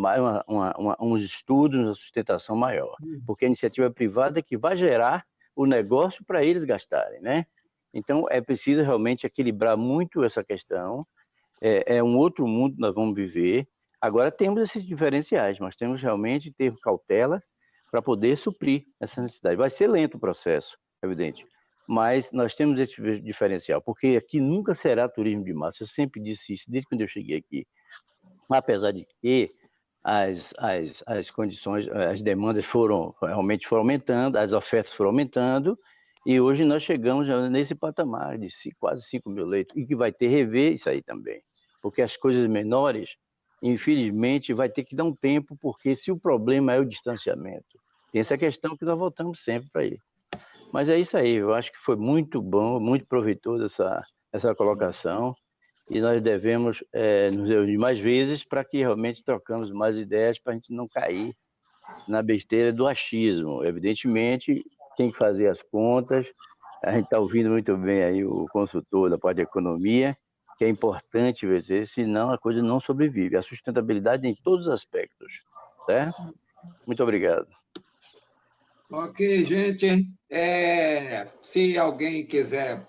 uns estudos, uma sustentação maior. Porque a iniciativa privada é que vai gerar o negócio para eles gastarem, né? Então, é preciso realmente equilibrar muito essa questão. É um outro mundo que nós vamos viver. Agora temos esses diferenciais, mas temos realmente que ter cautela para poder suprir essa necessidade. Vai ser lento o processo, evidente, mas nós temos esse diferencial, porque aqui nunca será turismo de massa. Eu sempre disse isso, desde quando eu cheguei aqui. Apesar de que as condições, as demandas realmente foram aumentando, as ofertas foram aumentando, e hoje nós chegamos nesse patamar de quase 5 mil leitos, e que vai ter rever isso aí também, porque as coisas menores, infelizmente, vai ter que dar um tempo, porque se o problema é o distanciamento, tem essa questão que nós voltamos sempre para aí. Mas é isso aí, eu acho que foi muito bom, muito proveitoso essa colocação, e nós devemos nos reunir mais vezes para que realmente trocamos mais ideias para a gente não cair na besteira do achismo. Evidentemente, tem que fazer as contas, a gente está ouvindo muito bem aí o consultor da parte de economia, que é importante ver, senão a coisa não sobrevive. A sustentabilidade em todos os aspectos, certo? Muito obrigado. Ok, gente. Se alguém quiser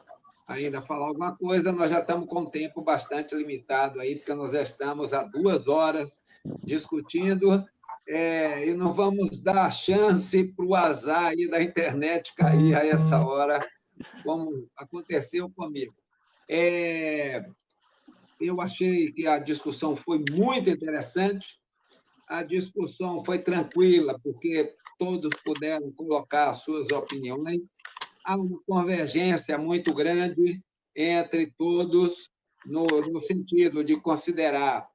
ainda falar alguma coisa, nós já estamos com um tempo bastante limitado aí, porque nós já estamos há 2 horas discutindo, e não vamos dar chance para o azar aí da internet cair a essa hora, como aconteceu comigo. Eu achei que a discussão foi muito interessante, a discussão foi tranquila, porque todos puderam colocar as suas opiniões. Há uma convergência muito grande entre todos, no sentido de considerar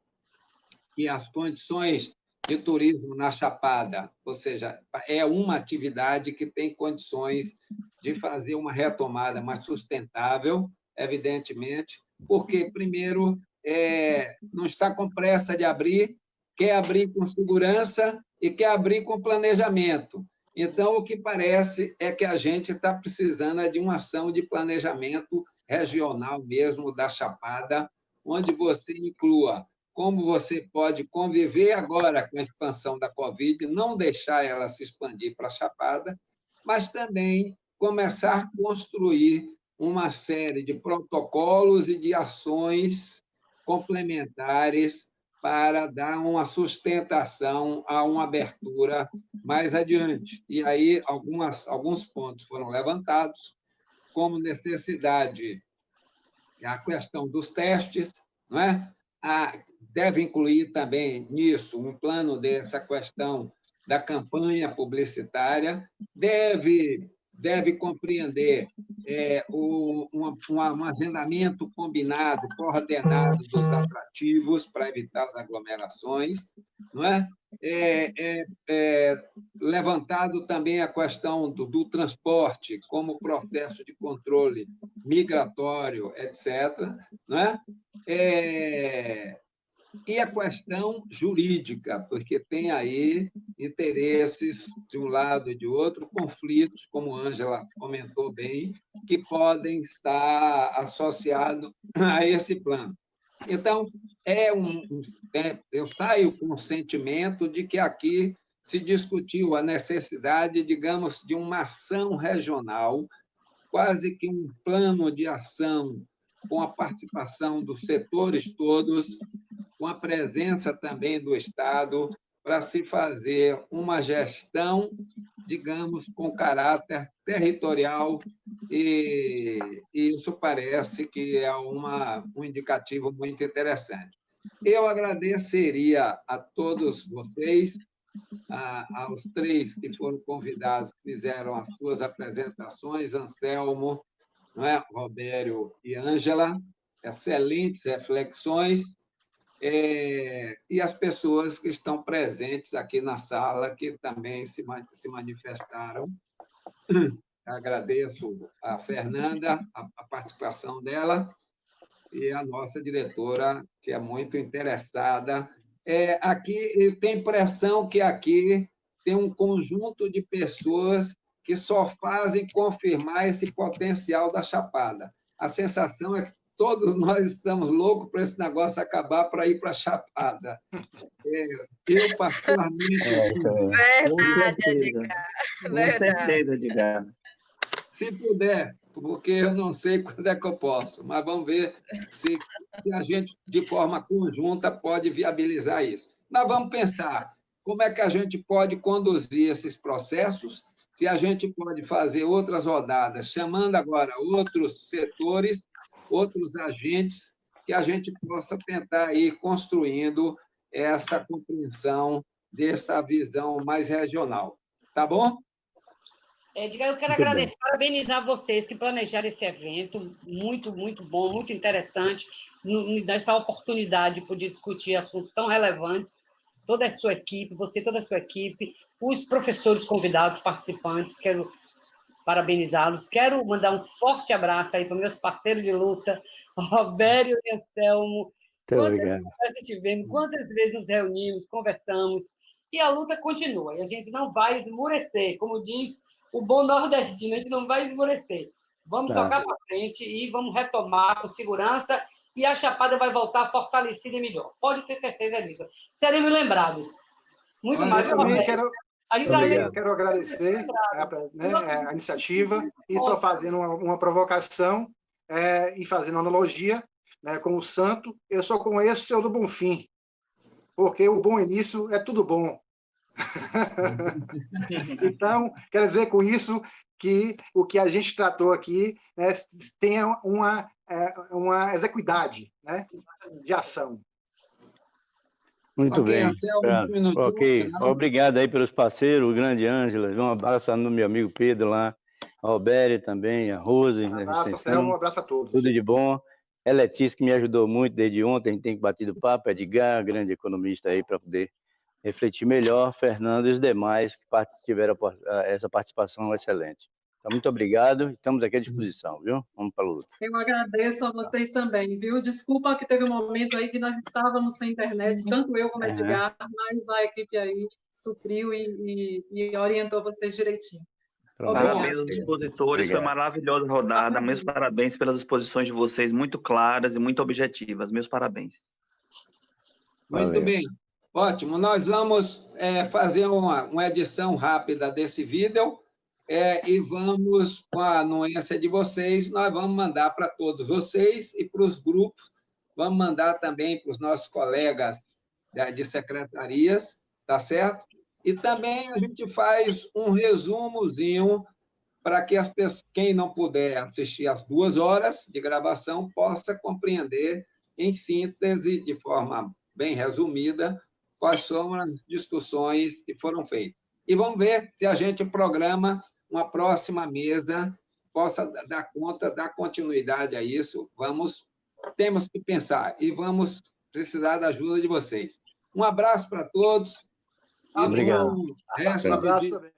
que as condições de turismo na Chapada, ou seja, é uma atividade que tem condições de fazer uma retomada mais sustentável, evidentemente, porque, primeiro, não está com pressa de abrir, quer abrir com segurança e quer abrir com planejamento. Então, o que parece é que a gente está precisando de uma ação de planejamento regional mesmo da Chapada, onde você inclua como você pode conviver agora com a expansão da Covid, não deixar ela se expandir para a Chapada, mas também começar a construir uma série de protocolos e de ações complementares para dar uma sustentação a uma abertura mais adiante. E aí alguns pontos foram levantados, como necessidade, a questão dos testes, não é? Deve incluir também nisso um plano dessa questão da campanha publicitária, deve compreender um agendamento combinado, coordenado dos atrativos para evitar as aglomerações, não é? Levantado também a questão do transporte como processo de controle migratório, etc. Não é? E a questão jurídica, porque tem aí interesses de um lado e de outro, conflitos, como a Ângela comentou bem, que podem estar associados a esse plano. Então, eu saio com o sentimento de que aqui se discutiu a necessidade, digamos, de uma ação regional, quase que um plano de ação com a participação dos setores todos, com a presença também do Estado, para se fazer uma gestão, digamos, com caráter territorial, e isso parece que é um indicativo muito interessante. Eu agradeceria a todos vocês, aos três que foram convidados, que fizeram as suas apresentações, Anselmo, não é? Robério e Ângela, excelentes reflexões, e as pessoas que estão presentes aqui na sala, que também se manifestaram. Agradeço a Fernanda, a participação dela, e a nossa diretora, que é muito interessada. Aqui, eu tenho a impressão que aqui tem um conjunto de pessoas que só fazem confirmar esse potencial da Chapada. A sensação é que todos nós estamos loucos para esse negócio acabar, para ir para a Chapada. Eu, particularmente... Verdade, Edgar. Com certeza, Edgar. Se puder, porque eu não sei quando é que eu posso, mas vamos ver se a gente, de forma conjunta, pode viabilizar isso. Nós vamos pensar como é que a gente pode conduzir esses processos, se a gente pode fazer outras rodadas, chamando agora outros setores, outros agentes, que a gente possa tentar ir construindo essa compreensão dessa visão mais regional. Tá bom? Edgar, eu quero agradecer, parabenizar vocês que planejaram esse evento, muito, muito bom, muito interessante, me dar essa oportunidade de poder discutir assuntos tão relevantes, toda a sua equipe, você, toda a sua equipe, os professores convidados, participantes, quero parabenizá-los, quero mandar um forte abraço aí para meus parceiros de luta, Robério e Anselmo, quantas vezes tivemos, quantas vezes nos reunimos, conversamos, e a luta continua, e a gente não vai esmorecer, como diz o bom nordestino, a gente não vai esmorecer. Vamos tocar para frente e vamos retomar com segurança, e a Chapada vai voltar fortalecida e melhor. Pode ter certeza disso. Seremos lembrados. Muito mais. Eu também quero agradecer a iniciativa, e só fazendo uma provocação e fazendo analogia com o santo, eu só conheço o seu do Bonfim, porque o bom início é tudo bom. Então, quer dizer com isso que o que a gente tratou aqui tenha uma exequidade de ação. Muito bem. Anselmo, ok, obrigado aí pelos parceiros, o grande Ângela, um abraço no meu amigo Pedro lá, a Robério também, a Rose. Um abraço, Anselmo, um abraço a todos. Tudo de bom. É Letícia, que me ajudou muito desde ontem, a gente tem batido papo, Edgar, grande economista aí, para poder refletir melhor, Fernando e os demais que tiveram essa participação excelente. Então, muito obrigado, estamos aqui à disposição, viu? Vamos para a luta. Eu agradeço a vocês também, viu? Desculpa que teve um momento aí que nós estávamos sem internet, tanto eu como Edgar, mas a equipe aí supriu e orientou vocês direitinho. Parabéns aos expositores, foi maravilhosa a rodada. Meus parabéns pelas exposições de vocês, muito claras e muito objetivas. Meus parabéns. Muito bem, ótimo. Nós vamos fazer uma edição rápida desse vídeo e vamos, com a anuência de vocês, nós vamos mandar para todos vocês e para os grupos, vamos mandar também para os nossos colegas de secretarias, tá certo? E também a gente faz um resumozinho para que as pessoas, quem não puder assistir as 2 horas de gravação, possa compreender, em síntese, de forma bem resumida, quais são as discussões que foram feitas. E vamos ver se a gente programa uma próxima mesa, possa dar conta, dar continuidade a isso. Temos que pensar e vamos precisar da ajuda de vocês. Um abraço para todos. Obrigado. Um abraço também.